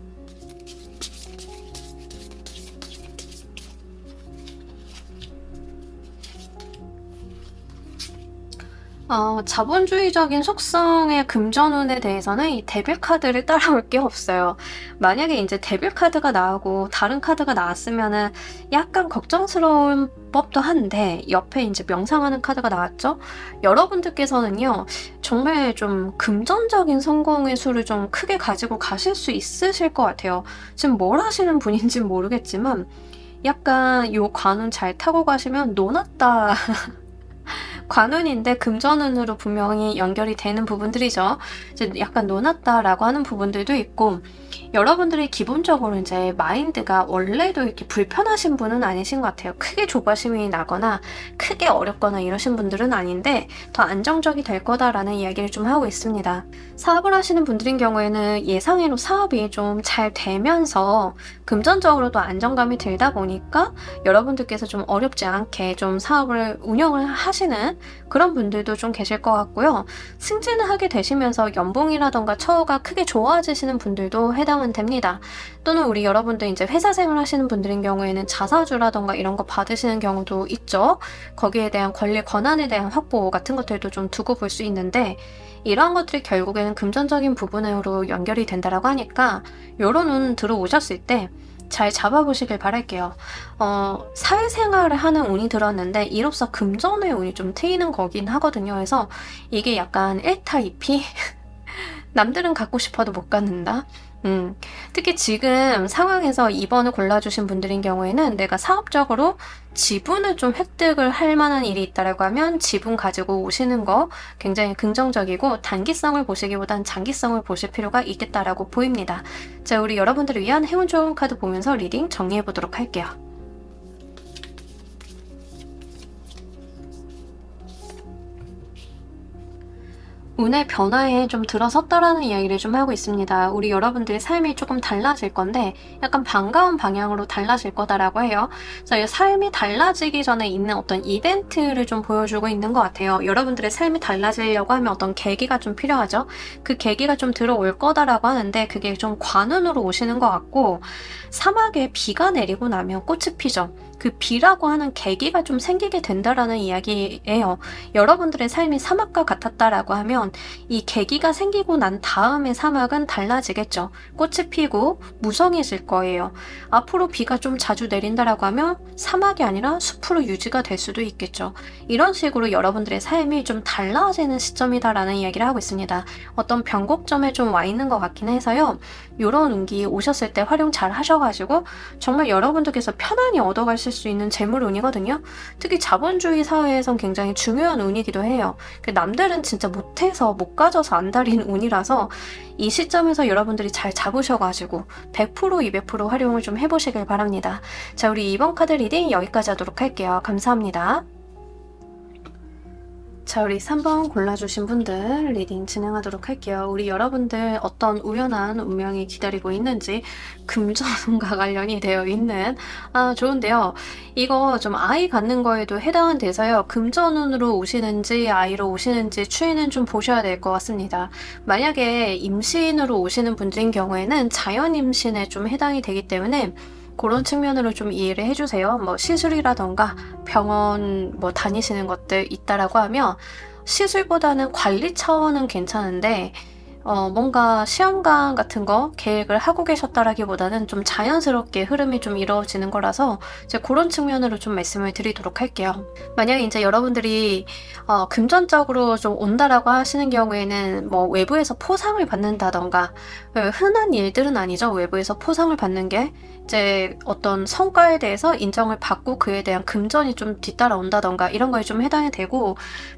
자본주의적인 속성의 금전운에 대해서는 이 데빌 카드를 따라올 게 없어요. 만약에 이제 데빌 카드가 나오고 다른 카드가 나왔으면은 약간 걱정스러운 법도 한데 옆에 이제 명상하는 카드가 나왔죠. 여러분들께서는요 정말 좀 금전적인 성공의 수를 좀 크게 가지고 가실 수 있으실 것 같아요. 지금 뭘 하시는 분인지 모르겠지만 약간 요 관운 잘 타고 가시면 노났다. 관운인데 금전운으로 분명히 연결이 되는 부분들이죠. 이제 약간 노났다라고 하는 부분들도 있고, 여러분들이 기본적으로 이제 마인드가 원래도 이렇게 불편하신 분은 아니신 것 같아요. 크게 조바심이 나거나 크게 어렵거나 이러신 분들은 아닌데 더 안정적이 될 거다라는 이야기를 좀 하고 있습니다. 사업을 하시는 분들인 경우에는 예상외로 사업이 좀 잘 되면서 금전적으로도 안정감이 들다 보니까 여러분들께서 좀 어렵지 않게 좀 사업을 운영을 하시는 그런 분들도 좀 계실 것 같고요. 승진을 하게 되시면서 연봉이라던가 처우가 크게 좋아지시는 분들도 해당은 됩니다. 또는 우리 여러분들 이제 회사 생활 하시는 분들인 경우에는 자사주라던가 이런 거 받으시는 경우도 있죠. 거기에 대한 권리 권한에 대한 확보 같은 것들도 좀 두고 볼 수 있는데, 이러한 것들이 결국에는 금전적인 부분으로 연결이 된다라고 하니까 요런 운 들어오셨을 때 잘 잡아보시길 바랄게요. 사회생활을 하는 운이 들었는데 이로써 금전의 운이 좀 트이는 거긴 하거든요. 그래서 이게 약간 1타 2피? 남들은 갖고 싶어도 못 갖는다? 특히 지금 상황에서 2번을 골라주신 분들인 경우에는 내가 사업적으로 지분을 좀 획득을 할 만한 일이 있다라고 하면 지분 가지고 오시는 거 굉장히 긍정적이고, 단기성을 보시기보단 장기성을 보실 필요가 있겠다라고 보입니다. 자, 우리 여러분들을 위한 행운 좋은 카드 보면서 리딩 정리해 보도록 할게요. 운의 변화에 좀 들어섰다라는 이야기를 좀 하고 있습니다. 우리 여러분들의 삶이 조금 달라질 건데 약간 반가운 방향으로 달라질 거다라고 해요. 자, 이 삶이 달라지기 전에 있는 어떤 이벤트를 좀 보여주고 있는 것 같아요. 여러분들의 삶이 달라지려고 하면 어떤 계기가 좀 필요하죠. 그 계기가 좀 들어올 거다라고 하는데 그게 좀 관운으로 오시는 것 같고, 사막에 비가 내리고 나면 꽃이 피죠. 그 비라고 하는 계기가 좀 생기게 된다라는 이야기예요. 여러분들의 삶이 사막과 같았다라고 하면 이 계기가 생기고 난 다음에 사막은 달라지겠죠. 꽃이 피고 무성해질 거예요. 앞으로 비가 좀 자주 내린다라고 하면 사막이 아니라 숲으로 유지가 될 수도 있겠죠. 이런 식으로 여러분들의 삶이 좀 달라지는 시점이다라는 이야기를 하고 있습니다. 어떤 변곡점에 좀 와 있는 것 같긴 해서요. 이런 운기 오셨을 때 활용 잘 하셔가지고 정말 여러분들께서 편안히 얻어가실 수 있는 재물 운이거든요. 특히 자본주의 사회에선 굉장히 중요한 운이기도 해요. 남들은 진짜 못해서 못 가져서 안달인 운이라서 이 시점에서 여러분들이 잘 잡으셔가지고 100% 200% 활용을 좀 해보시길 바랍니다. 자, 우리 이번 카드 리딩 여기까지 하도록 할게요. 감사합니다. 자, 우리 3번 골라주신 분들 리딩 진행하도록 할게요. 우리 여러분들 어떤 우연한 운명이 기다리고 있는지, 금전운과 관련이 되어 있는 좋은데요. 이거 좀 아이 갖는 거에도 해당은 돼서요. 금전운으로 오시는지 아이로 오시는지 추이는 좀 보셔야 될 것 같습니다. 만약에 임신으로 오시는 분들인 경우에는 자연 임신에 좀 해당이 되기 때문에 그런 측면으로 좀 이해를 해주세요. 뭐 시술이라던가 병원 뭐 다니시는 것들 있다라고 하면 시술보다는 관리 차원은 괜찮은데 뭔가 시험관 같은 거 계획을 하고 계셨다라기보다는 좀 자연스럽게 흐름이 좀 이루어지는 거라서 이제 그런 측면으로 좀 말씀을 드리도록 할게요. 만약에 이제 여러분들이 금전적으로 좀 온다라고 하시는 경우에는 뭐 외부에서 포상을 받는다던가, 흔한 일들은 아니죠. 외부에서 포상을 받는 게 이제 어떤 성과에 대해서 인정을 받고 그에 대한 금전이 좀 뒤따라온다던가 이런 거에 좀 해당이 되고,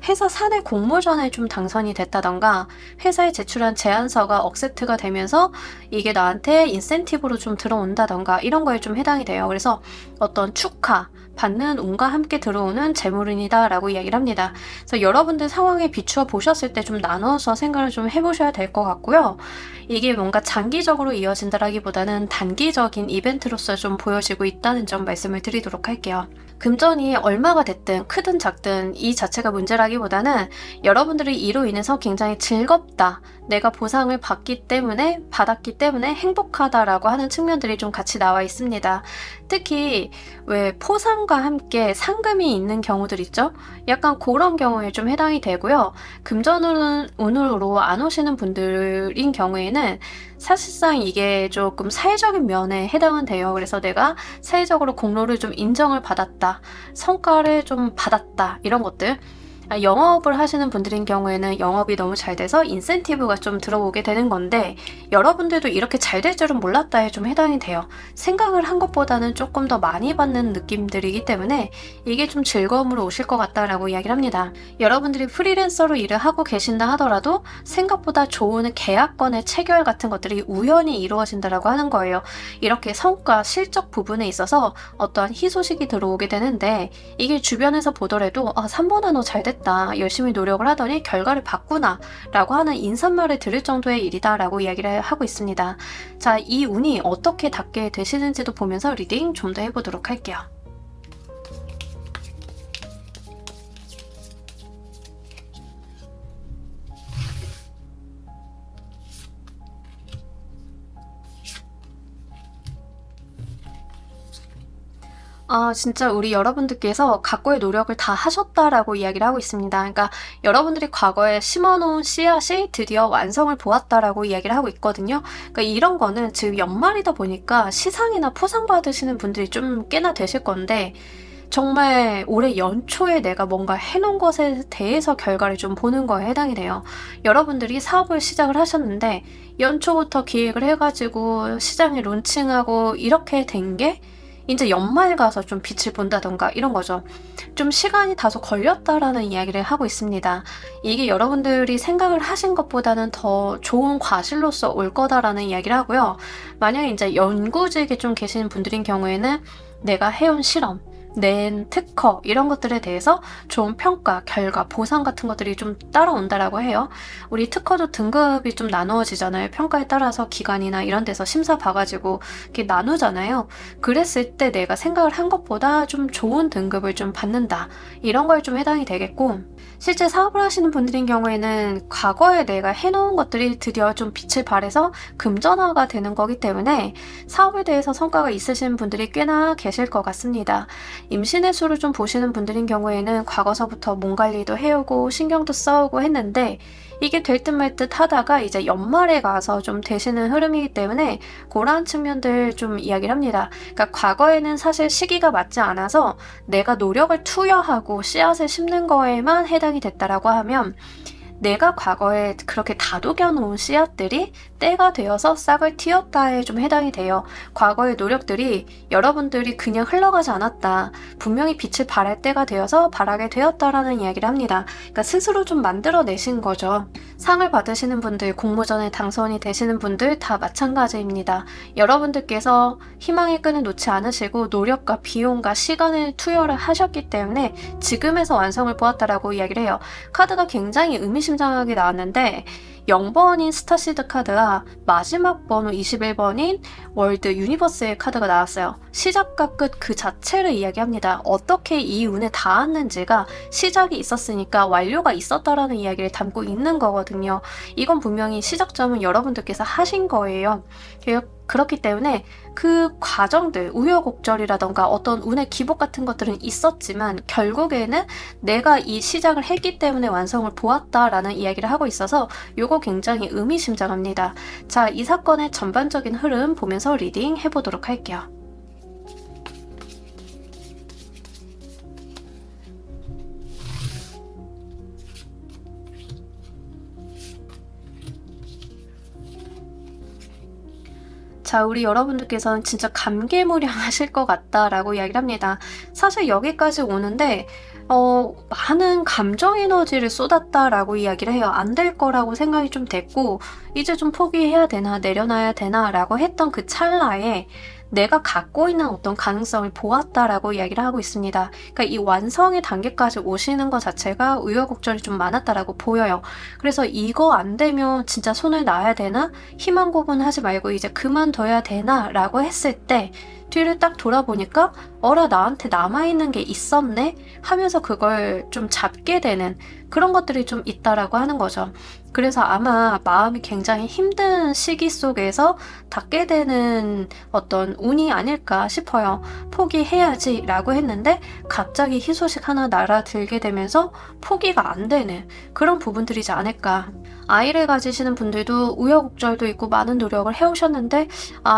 회사 사내 공모전에 좀 당선이 됐다던가, 회사에 제출한 제안서가 억셉트가 되면서 이게 나한테 인센티브로 좀 들어온다던가 이런 거에 좀 해당이 돼요. 그래서 어떤 축하 받는 운과 함께 들어오는 재물운이다 라고 이야기를 합니다. 그래서 여러분들 상황에 비추어 보셨을 때 좀 나눠서 생각을 좀 해보셔야 될 것 같고요. 이게 뭔가 장기적으로 이어진다라기보다는 단기적인 이벤트로서 좀 보여지고 있다는 점 말씀을 드리도록 할게요. 금전이 얼마가 됐든 크든 작든 이 자체가 문제라기보다는 여러분들이 이로 인해서 굉장히 즐겁다, 내가 보상을 받았기 때문에 행복하다라고 하는 측면들이 좀 같이 나와 있습니다. 특히 왜 포상과 함께 상금이 있는 경우들 있죠? 약간 그런 경우에 좀 해당이 되고요. 금전운으로 안 오시는 분들인 경우에는 사실상 이게 조금 사회적인 면에 해당은 돼요. 그래서 내가 사회적으로 공로를 좀 인정을 받았다, 성과를 좀 받았다, 이런 것들. 영업을 하시는 분들인 경우에는 영업이 너무 잘 돼서 인센티브가 좀 들어오게 되는 건데, 여러분들도 이렇게 잘 될 줄은 몰랐다에 좀 해당이 돼요. 생각을 한 것보다는 조금 더 많이 받는 느낌들이기 때문에 이게 좀 즐거움으로 오실 것 같다라고 이야기를 합니다. 여러분들이 프리랜서로 일을 하고 계신다 하더라도 생각보다 좋은 계약권의 체결 같은 것들이 우연히 이루어진다라고 하는 거예요. 이렇게 성과, 실적 부분에 있어서 어떠한 희소식이 들어오게 되는데, 이게 주변에서 보더라도 3번아 너 잘 됐다, 열심히 노력을 하더니 결과를 봤구나 라고 하는 인사말을 들을 정도의 일이다 라고 이야기를 하고 있습니다. 자, 이 운이 어떻게 닿게 되시는지도 보면서 리딩 좀 더 해보도록 할게요. 진짜 우리 여러분들께서 각고의 노력을 다 하셨다라고 이야기를 하고 있습니다. 그러니까 여러분들이 과거에 심어놓은 씨앗이 드디어 완성을 보았다라고 이야기를 하고 있거든요. 그러니까 이런 거는 지금 연말이다 보니까 시상이나 포상 받으시는 분들이 좀 꽤나 되실 건데, 정말 올해 연초에 내가 뭔가 해놓은 것에 대해서 결과를 좀 보는 거에 해당이 돼요. 여러분들이 사업을 시작을 하셨는데 연초부터 기획을 해가지고 시장에 론칭하고 이렇게 된 게 이제 연말 가서 좀 빛을 본다던가 이런 거죠. 좀 시간이 다소 걸렸다라는 이야기를 하고 있습니다. 이게 여러분들이 생각을 하신 것보다는 더 좋은 과실로서 올 거다라는 이야기를 하고요. 만약에 이제 연구직에 좀 계시는 분들인 경우에는 내가 해온 실험, 낸 특허 이런 것들에 대해서 좋은 평가, 결과, 보상 같은 것들이 좀 따라온다라고 해요. 우리 특허도 등급이 좀 나누어지잖아요. 평가에 따라서 기관이나 이런 데서 심사 봐가지고 이렇게 나누잖아요. 그랬을 때 내가 생각을 한 것보다 좀 좋은 등급을 좀 받는다, 이런 거에 좀 해당이 되겠고, 실제 사업을 하시는 분들인 경우에는 과거에 내가 해놓은 것들이 드디어 좀 빛을 발해서 금전화가 되는 거기 때문에 사업에 대해서 성과가 있으신 분들이 꽤나 계실 것 같습니다. 임신의 수를 좀 보시는 분들인 경우에는 과거서부터 몸 관리도 해오고 신경도 써오고 했는데 이게 될 듯 말 듯 하다가 이제 연말에 가서 좀 되시는 흐름이기 때문에 그러한 측면들 좀 이야기를 합니다. 그러니까 과거에는 사실 시기가 맞지 않아서 내가 노력을 투여하고 씨앗을 심는 거에만 해당이 됐다라고 하면, 내가 과거에 그렇게 다독여 놓은 씨앗들이 때가 되어서 싹을 틔웠다에 좀 해당이 돼요. 과거의 노력들이 여러분들이 그냥 흘러가지 않았다, 분명히 빛을 발할 때가 되어서 발하게 되었다라는 이야기를 합니다. 그러니까 스스로 좀 만들어내신 거죠. 상을 받으시는 분들, 공모전에 당선이 되시는 분들 다 마찬가지입니다. 여러분들께서 희망의 끈을 놓지 않으시고 노력과 비용과 시간을 투여를 하셨기 때문에 지금에서 완성을 보았다라고 이야기를 해요. 카드가 굉장히 의미심장하게 나왔는데 0번인 스타시드 카드와 마지막 번호 21번인 월드 유니버스의 카드가 나왔어요. 시작과 끝 그 자체를 이야기합니다. 어떻게 이 운에 닿았는지가 시작이 있었으니까 완료가 있었다라는 이야기를 담고 있는 거거든요. 이건 분명히 시작점은 여러분들께서 하신 거예요. 그렇기 때문에 그 과정들, 우여곡절이라던가 어떤 운의 기복 같은 것들은 있었지만 결국에는 내가 이 시작을 했기 때문에 완성을 보았다라는 이야기를 하고 있어서 요거 굉장히 의미심장합니다. 자, 이 사건의 전반적인 흐름 보면서 리딩 해보도록 할게요. 자, 우리 여러분들께서는 진짜 감개무량하실 것 같다라고 이야기를 합니다. 사실 여기까지 오는데 많은 감정 에너지를 쏟았다라고 이야기를 해요. 안 될 거라고 생각이 좀 됐고 이제 좀 포기해야 되나 내려놔야 되나 라고 했던 그 찰나에 내가 갖고 있는 어떤 가능성을 보았다라고 이야기를 하고 있습니다. 그러니까 이 완성의 단계까지 오시는 것 자체가 우여곡절이 좀 많았다라고 보여요. 그래서 이거 안 되면 진짜 손을 놔야 되나? 희망 고문하지 말고 이제 그만둬야 되나? 라고 했을 때 뒤를 딱 돌아보니까 어라 나한테 남아있는 게 있었네? 하면서 그걸 좀 잡게 되는 그런 것들이 좀 있다라고 하는 거죠. 그래서 아마 마음이 굉장히 힘든 시기 속에서 닿게 되는 어떤 운이 아닐까 싶어요. 포기해야지 라고 했는데 갑자기 희소식 하나 날아들게 되면서 포기가 안 되는 그런 부분들이지 않을까. 아이를 가지시는 분들도 우여곡절도 있고 많은 노력을 해오셨는데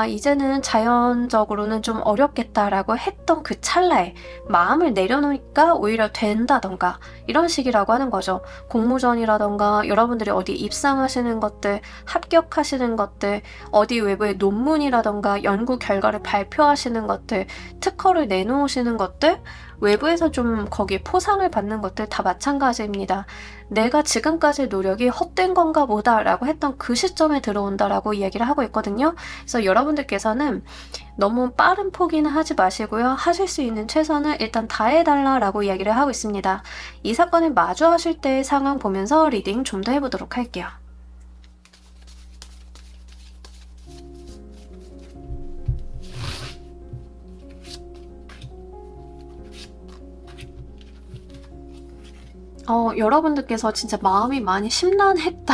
이제는 자연적으로는 좀 어렵겠다라고 했던 그 찰나에 마음을 내려놓으니까 오히려 된다던가 이런 식이라고 하는 거죠. 공모전이라던가 여러분들이 어디 입상하시는 것들, 합격하시는 것들, 어디 외부의 논문이라던가 연구 결과를 발표하시는 것들, 특허를 내놓으시는 것들, 외부에서 좀 거기에 포상을 받는 것들 다 마찬가지입니다. 내가 지금까지 노력이 헛된 건가 보다 라고 했던 그 시점에 들어온다라고 이야기를 하고 있거든요. 그래서 여러분들께서는 너무 빠른 포기는 하지 마시고요. 하실 수 있는 최선을 일단 다해달라 라고 이야기를 하고 있습니다. 이 사건을 마주하실 때의 상황 보면서 리딩 좀 더 해보도록 할게요. 여러분들께서 진짜 마음이 많이 심란했다.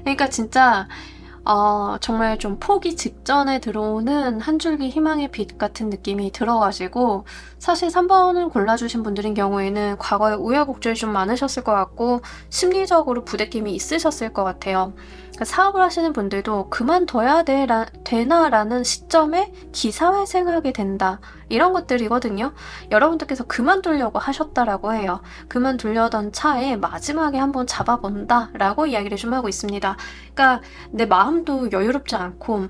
그러니까 진짜 정말 좀 포기 직전에 들어오는 한 줄기 희망의 빛 같은 느낌이 들어가지고 사실 3번을 골라주신 분들인 경우에는 과거에 우여곡절이 좀 많으셨을 것 같고 심리적으로 부대낌이 있으셨을 것 같아요. 그러니까 사업을 하시는 분들도 그만둬야 되나라는 시점에 기사회생하게 된다. 이런 것들이거든요. 여러분들께서 그만두려고 하셨다라고 해요. 그만두려던 차에 마지막에 한번 잡아본다 라고 이야기를 좀 하고 있습니다. 그러니까 내 마음도 여유롭지 않고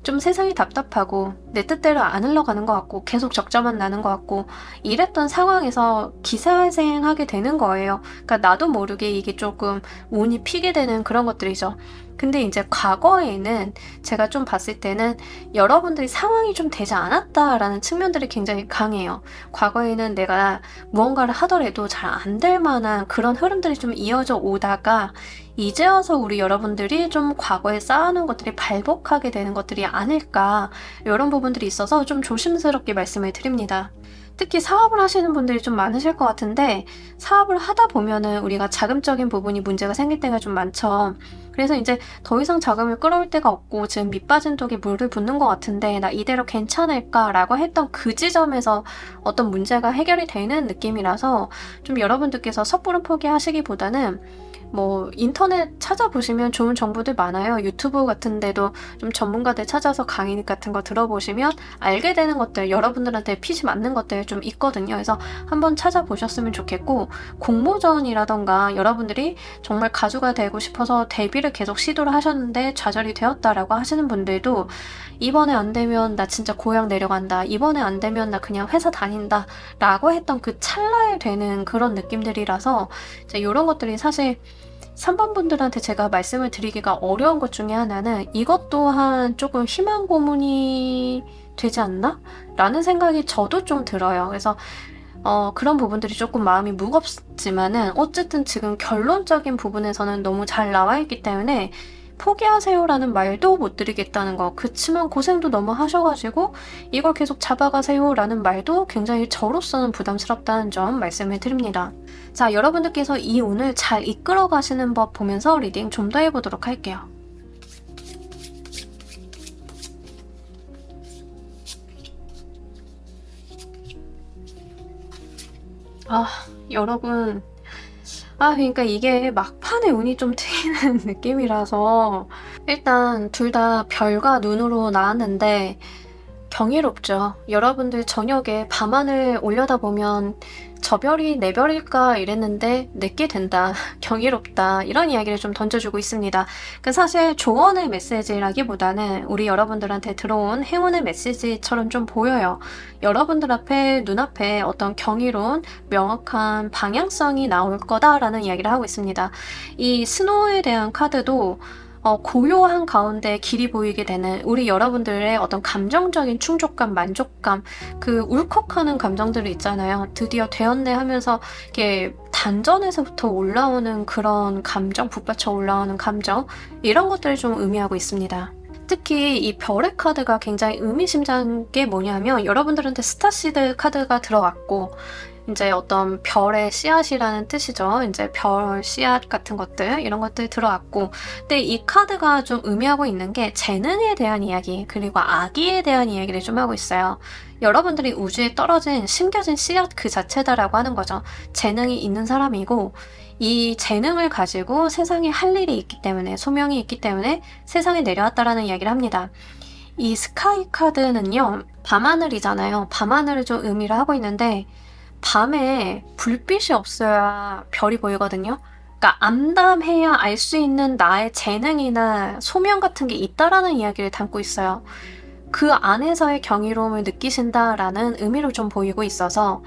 좀 세상이 답답하고 내 뜻대로 안 흘러가는 것 같고 계속 적자만 나는 것 같고 이랬던 상황에서 기사회생하게 되는 거예요. 그러니까 나도 모르게 이게 조금 운이 피게 되는 그런 것들이죠. 근데 이제 과거에는 제가 좀 봤을 때는 여러분들이 상황이 좀 되지 않았다라는 측면들이 굉장히 강해요. 과거에는 내가 무언가를 하더라도 잘 안 될 만한 그런 흐름들이 좀 이어져 오다가 이제 와서 우리 여러분들이 좀 과거에 쌓아놓은 것들이 발복하게 되는 것들이 아닐까 이런 부분들이 있어서 좀 조심스럽게 말씀을 드립니다. 특히 사업을 하시는 분들이 좀 많으실 것 같은데 사업을 하다 보면은 우리가 자금적인 부분이 문제가 생길 때가 좀 많죠. 그래서 이제 더 이상 자금을 끌어올 데가 없고 지금 밑 빠진 독에 물을 붓는 것 같은데 나 이대로 괜찮을까라고 했던 그 지점에서 어떤 문제가 해결이 되는 느낌이라서 좀 여러분들께서 섣부른 포기하시기보다는 뭐 인터넷 찾아보시면 좋은 정보들 많아요. 유튜브 같은 데도 좀 전문가들 찾아서 강의 같은 거 들어보시면 알게 되는 것들, 여러분들한테 핏이 맞는 것들 좀 있거든요. 그래서 한번 찾아보셨으면 좋겠고 공모전이라던가 여러분들이 정말 가수가 되고 싶어서 데뷔를 계속 시도를 하셨는데 좌절이 되었다라고 하시는 분들도 이번에 안 되면 나 진짜 고향 내려간다. 이번에 안 되면 나 그냥 회사 다닌다. 라고 했던 그 찰나에 되는 그런 느낌들이라서 이런 것들이 사실 3번 분들한테 제가 말씀을 드리기가 어려운 것 중에 하나는 이것 또한 조금 희망 고문이 되지 않나? 라는 생각이 저도 좀 들어요. 그래서 그런 부분들이 조금 마음이 무겁지만은 어쨌든 지금 결론적인 부분에서는 너무 잘 나와 있기 때문에 포기하세요라는 말도 못 드리겠다는 거. 그치만 고생도 너무 하셔가지고 이걸 계속 잡아가세요라는 말도 굉장히 저로서는 부담스럽다는 점 말씀을 드립니다. 자, 여러분들께서 이 운을 잘 이끌어 가시는 법 보면서 리딩 좀 더 해보도록 할게요. 아, 여러분. 그러니까 이게 막판에 운이 좀 트이는 느낌이라서 일단 둘 다 별과 눈으로 나왔는데 경이롭죠. 여러분들 저녁에 밤하늘 올려다보면 저 별이 내 별일까 이랬는데 내게 된다. 경이롭다. 이런 이야기를 좀 던져주고 있습니다. 그 사실 조언의 메시지라기보다는 우리 여러분들한테 들어온 행운의 메시지처럼 좀 보여요. 여러분들 앞에 눈앞에 어떤 경이로운 명확한 방향성이 나올 거다라는 이야기를 하고 있습니다. 이 스노우에 대한 카드도 고요한 가운데 길이 보이게 되는 우리 여러분들의 어떤 감정적인 충족감, 만족감, 그 울컥하는 감정들이 있잖아요. 드디어 되었네 하면서 이렇게 단전에서부터 올라오는 그런 감정, 북받쳐 올라오는 감정, 이런 것들을 좀 의미하고 있습니다. 특히 이 별의 카드가 굉장히 의미심장한 게 뭐냐면 여러분들한테 스타시드 카드가 들어왔고 이제 어떤 별의 씨앗이라는 뜻이죠. 이제 별 씨앗 같은 것들, 이런 것들 들어왔고. 근데 이 카드가 좀 의미하고 있는 게 재능에 대한 이야기, 그리고 악의에 대한 이야기를 좀 하고 있어요. 여러분들이 우주에 떨어진, 심겨진 씨앗 그 자체다라고 하는 거죠. 재능이 있는 사람이고, 이 재능을 가지고 세상에 할 일이 있기 때문에, 소명이 있기 때문에 세상에 내려왔다라는 이야기를 합니다. 이 스카이 카드는요, 밤하늘이잖아요. 밤하늘을 좀 의미를 하고 있는데, 밤에 불빛이 없어야 별이 보이거든요. 그러니까 암담해야 알 수 있는 나의 재능이나 소명 같은 게 있다라는 이야기를 담고 있어요. 그 안에서의 경이로움을 느끼신다라는 의미로 좀 보이고 있어서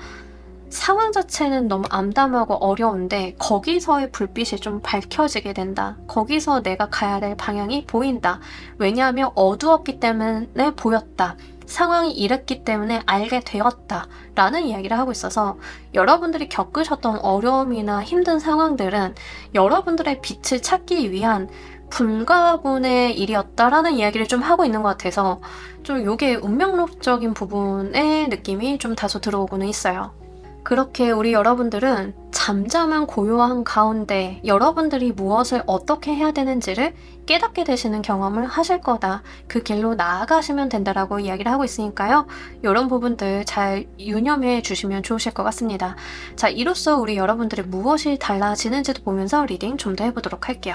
상황 자체는 너무 암담하고 어려운데 거기서의 불빛이 좀 밝혀지게 된다. 거기서 내가 가야 될 방향이 보인다. 왜냐하면 어두웠기 때문에 보였다. 상황이 이랬기 때문에 알게 되었다 라는 이야기를 하고 있어서 여러분들이 겪으셨던 어려움이나 힘든 상황들은 여러분들의 빛을 찾기 위한 불가분의 일이었다라는 이야기를 좀 하고 있는 것 같아서 좀 요게 운명론적인 부분의 느낌이 좀 다소 들어오고는 있어요. 그렇게 우리 여러분들은 잠잠한 고요한 가운데 여러분들이 무엇을 어떻게 해야 되는지를 깨닫게 되시는 경험을 하실 거다. 그 길로 나아가시면 된다라고 이야기를 하고 있으니까요. 이런 부분들 잘 유념해 주시면 좋으실 것 같습니다. 자, 이로써 우리 여러분들의 무엇이 달라지는지도 보면서 리딩 좀 더 해보도록 할게요.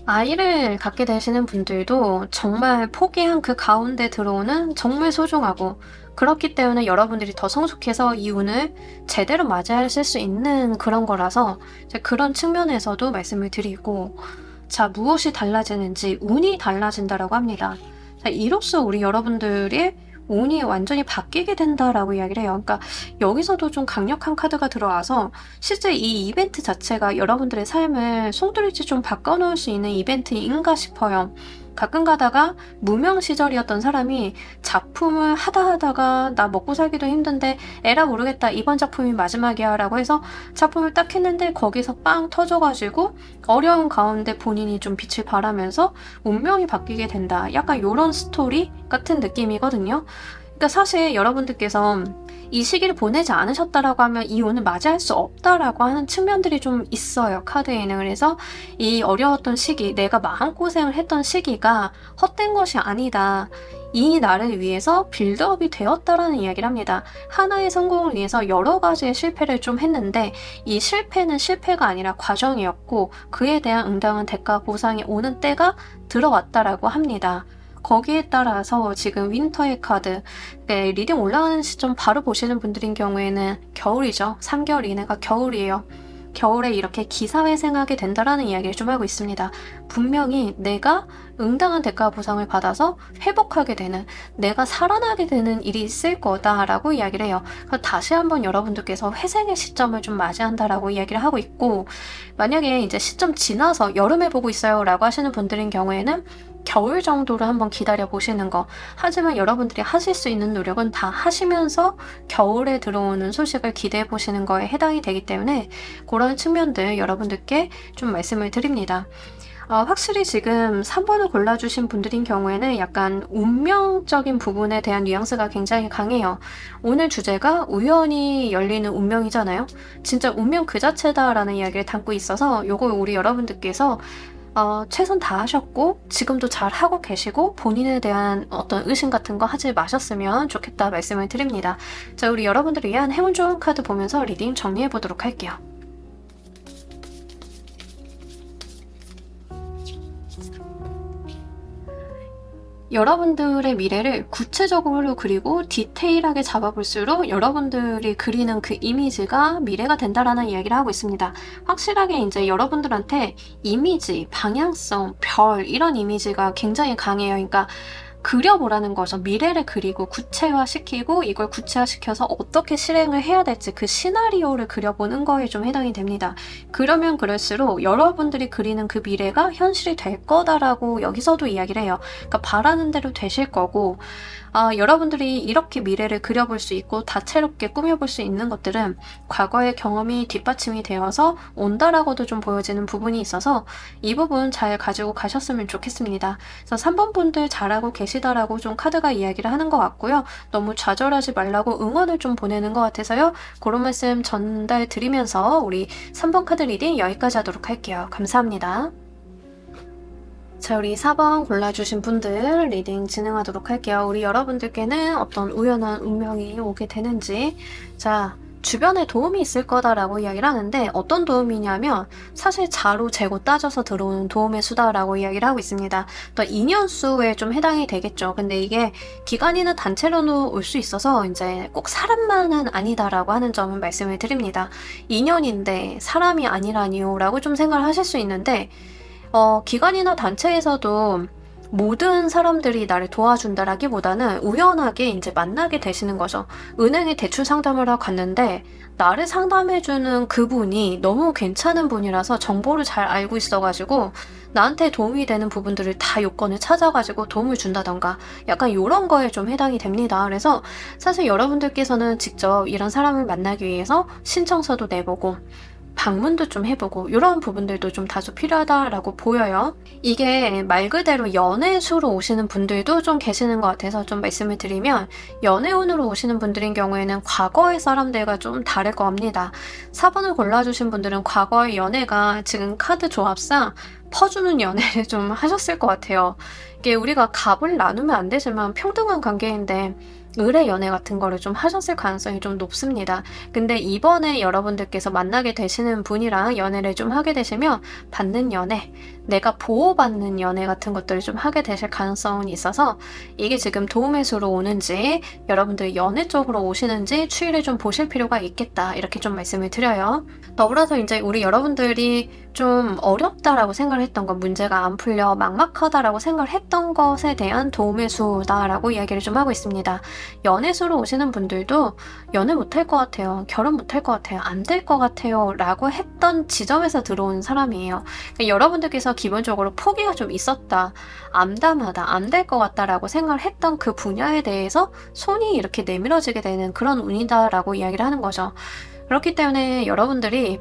아이를 갖게 되시는 분들도 정말 포기한 그 가운데 들어오는 정말 소중하고 그렇기 때문에 여러분들이 더 성숙해서 이 운을 제대로 맞이하실 수 있는 그런 거라서 그런 측면에서도 말씀을 드리고 자, 무엇이 달라지는지 운이 달라진다라고 합니다. 자, 이로써 우리 여러분들의 운이 완전히 바뀌게 된다라고 이야기를 해요. 그러니까 여기서도 좀 강력한 카드가 들어와서 실제 이 이벤트 자체가 여러분들의 삶을 송두리째 좀 바꿔놓을 수 있는 이벤트인가 싶어요. 가끔 가다가 무명 시절이었던 사람이 작품을 하다가 나 먹고 살기도 힘든데 에라 모르겠다 이번 작품이 마지막이야 라고 해서 작품을 딱 했는데 거기서 빵 터져가지고 어려운 가운데 본인이 좀 빛을 발하면서 운명이 바뀌게 된다. 약간 요런 스토리 같은 느낌이거든요. 그러니까 사실 여러분들께서 이 시기를 보내지 않으셨다라고 하면 이 운을 맞이할 수 없다라고 하는 측면들이 좀 있어요. 카드에는. 그래서 이 어려웠던 시기, 내가 마음고생을 했던 시기가 헛된 것이 아니다. 이 나를 위해서 빌드업이 되었다라는 이야기를 합니다. 하나의 성공을 위해서 여러 가지의 실패를 좀 했는데 이 실패는 실패가 아니라 과정이었고 그에 대한 응당한 대가 보상이 오는 때가 들어왔다라고 합니다. 거기에 따라서 지금 윈터의 카드, 리딩 올라가는 시점 바로 보시는 분들인 경우에는 겨울이죠. 3개월 이내가 겨울이에요. 겨울에 이렇게 기사회생하게 된다라는 이야기를 좀 하고 있습니다. 분명히 내가 응당한 대가 보상을 받아서 회복하게 되는, 내가 살아나게 되는 일이 있을 거다라고 이야기를 해요. 다시 한번 여러분들께서 회생의 시점을 좀 맞이한다라고 이야기를 하고 있고, 만약에 이제 시점 지나서 여름에 보고 있어요 라고 하시는 분들인 경우에는 겨울 정도를 한번 기다려 보시는 거. 하지만 여러분들이 하실 수 있는 노력은 다 하시면서 겨울에 들어오는 소식을 기대해 보시는 거에 해당이 되기 때문에 그런 측면들 여러분들께 좀 말씀을 드립니다. 확실히 지금 3번을 골라주신 분들인 경우에는 약간 운명적인 부분에 대한 뉘앙스가 굉장히 강해요. 오늘 주제가 우연히 열리는 운명이잖아요. 진짜 운명 그 자체다라는 이야기를 담고 있어서 요거 우리 여러분들께서 최선 다하셨고 지금도 잘 하고 계시고 본인에 대한 어떤 의심 같은 거 하지 마셨으면 좋겠다 말씀을 드립니다. 자, 우리 여러분들을 위한 행운 좋은 카드 보면서 리딩 정리해 보도록 할게요. 여러분들의 미래를 구체적으로 그리고 디테일하게 잡아볼수록 여러분들이 그리는 그 이미지가 미래가 된다라는 이야기를 하고 있습니다. 확실하게 이제 여러분들한테 이미지, 방향성, 별 이런 이미지가 굉장히 강해요. 그러니까 그려보라는 거죠. 미래를 그리고 구체화시키고 이걸 구체화시켜서 어떻게 실행을 해야 될지 그 시나리오를 그려보는 거에 좀 해당이 됩니다. 그러면 그럴수록 여러분들이 그리는 그 미래가 현실이 될 거다라고 여기서도 이야기를 해요. 그러니까 바라는 대로 되실 거고 여러분들이 이렇게 미래를 그려볼 수 있고 다채롭게 꾸며볼 수 있는 것들은 과거의 경험이 뒷받침이 되어서 온다라고도 좀 보여지는 부분이 있어서 이 부분 잘 가지고 가셨으면 좋겠습니다. 그래서 3번 분들 잘하고 계시다라고 좀 카드가 이야기를 하는 것 같고요. 너무 좌절하지 말라고 응원을 좀 보내는 것 같아서요. 그런 말씀 전달 드리면서 우리 3번 카드 리딩 여기까지 하도록 할게요. 감사합니다. 자, 우리 4번 골라주신 분들 리딩 진행하도록 할게요. 우리 여러분들께는 어떤 우연한 운명이 오게 되는지, 자, 주변에 도움이 있을 거다라고 이야기를 하는데 어떤 도움이냐면 사실 자로 재고 따져서 들어오는 도움의 수다라고 이야기를 하고 있습니다. 또 인연수에 좀 해당이 되겠죠. 근데 이게 기관이나 단체로는 올 수 있어서 이제 꼭 사람만은 아니다라고 하는 점은 말씀을 드립니다. 인연인데 사람이 아니라니요 라고 좀 생각을 하실 수 있는데 기관이나 단체에서도 모든 사람들이 나를 도와준다라기보다는 우연하게 이제 만나게 되시는 거죠. 은행에 대출 상담을 하고 갔는데 나를 상담해주는 그분이 너무 괜찮은 분이라서 정보를 잘 알고 있어가지고 나한테 도움이 되는 부분들을 다 요건을 찾아가지고 도움을 준다던가 약간 이런 거에 좀 해당이 됩니다. 그래서 사실 여러분들께서는 직접 이런 사람을 만나기 위해서 신청서도 내보고 방문도 좀 해보고 이런 부분들도 좀 다소 필요하다라고 보여요. 이게 말 그대로 연애수로 오시는 분들도 좀 계시는 것 같아서 좀 말씀을 드리면 연애운으로 오시는 분들인 경우에는 과거의 사람들과 좀 다를 겁니다. 4번을 골라주신 분들은 과거의 연애가 지금 카드 조합상 퍼주는 연애를 좀 하셨을 것 같아요. 이게 우리가 갑을 나누면 안 되지만 평등한 관계인데 의뢰 연애 같은 거를 좀 하셨을 가능성이 좀 높습니다. 근데 이번에 여러분들께서 만나게 되시는 분이랑 연애를 좀 하게 되시면 받는 연애, 내가 보호받는 연애 같은 것들을 좀 하게 되실 가능성은 있어서 이게 지금 도움의 수로 오는지 여러분들 연애 쪽으로 오시는지 추이를 좀 보실 필요가 있겠다 이렇게 좀 말씀을 드려요. 더불어서 이제 우리 여러분들이 좀 어렵다라고 생각을 했던 것, 문제가 안 풀려 막막하다라고 생각을 했던 것에 대한 도움의 수다라고 이야기를 좀 하고 있습니다. 연애수로 오시는 분들도 연애 못할 것 같아요. 결혼 못할 것 같아요. 안 될 것 같아요. 라고 했던 지점에서 들어온 사람이에요. 그러니까 여러분들께서 기본적으로 포기가 좀 있었다. 암담하다. 안 될 것 같다라고 생각을 했던 그 분야에 대해서 손이 이렇게 내밀어지게 되는 그런 운이다라고 이야기를 하는 거죠. 그렇기 때문에 여러분들이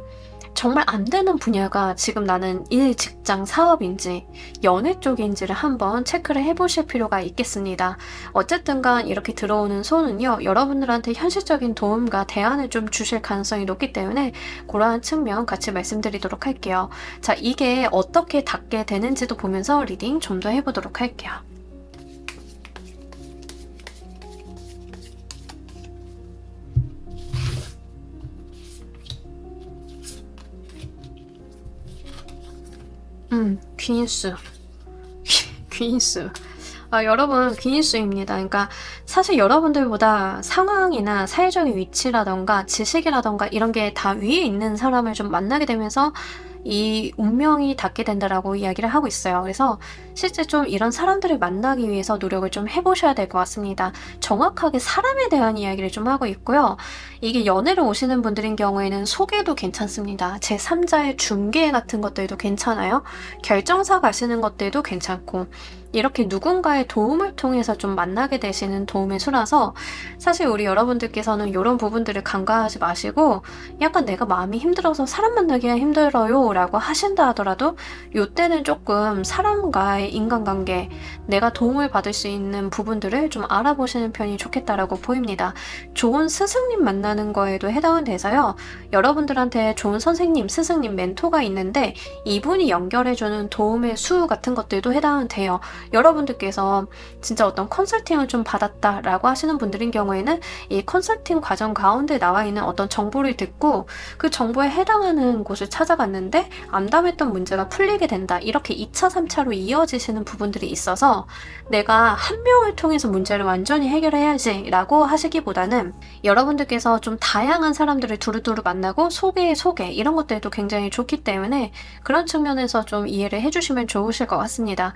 정말 안 되는 분야가 지금 나는 일, 직장, 사업인지 연애 쪽인지를 한번 체크를 해보실 필요가 있겠습니다. 어쨌든 간 이렇게 들어오는 손은요. 여러분들한테 현실적인 도움과 대안을 좀 주실 가능성이 높기 때문에 그러한 측면 같이 말씀드리도록 할게요. 자, 이게 어떻게 닿게 되는지도 보면서 리딩 좀 더 해보도록 할게요. 귀인수. 귀인수. 여러분, 귀인수입니다. 그러니까 사실 여러분들보다 상황이나 사회적인 위치라던가 지식이라던가 이런 게 다 위에 있는 사람을 좀 만나게 되면서 이 운명이 닿게 된다라고 이야기를 하고 있어요. 그래서 실제 좀 이런 사람들을 만나기 위해서 노력을 좀 해보셔야 될 것 같습니다. 정확하게 사람에 대한 이야기를 좀 하고 있고요. 이게 연애를 오시는 분들인 경우에는 소개도 괜찮습니다. 제3자의 중개 같은 것들도 괜찮아요. 결정사 가시는 것들도 괜찮고 이렇게 누군가의 도움을 통해서 좀 만나게 되시는 도움의 수라서 사실 우리 여러분들께서는 이런 부분들을 간과하지 마시고 약간 내가 마음이 힘들어서 사람 만나기가 힘들어요 라고 하신다 하더라도 이때는 조금 사람과의 인간관계, 내가 도움을 받을 수 있는 부분들을 좀 알아보시는 편이 좋겠다라고 보입니다. 좋은 스승님 만나는 거에도 해당은 돼서요. 여러분들한테 좋은 선생님, 스승님, 멘토가 있는데 이분이 연결해주는 도움의 수 같은 것들도 해당은 돼요. 여러분들께서 진짜 어떤 컨설팅을 좀 받았다라고 하시는 분들인 경우에는 이 컨설팅 과정 가운데 나와 있는 어떤 정보를 듣고 그 정보에 해당하는 곳을 찾아갔는데 암담했던 문제가 풀리게 된다. 이렇게 2차, 3차로 이어지시는 부분들이 있어서 내가 한 명을 통해서 문제를 완전히 해결해야지 라고 하시기보다는 여러분들께서 좀 다양한 사람들을 두루두루 만나고 소개 이런 것들도 굉장히 좋기 때문에 그런 측면에서 좀 이해를 해주시면 좋으실 것 같습니다.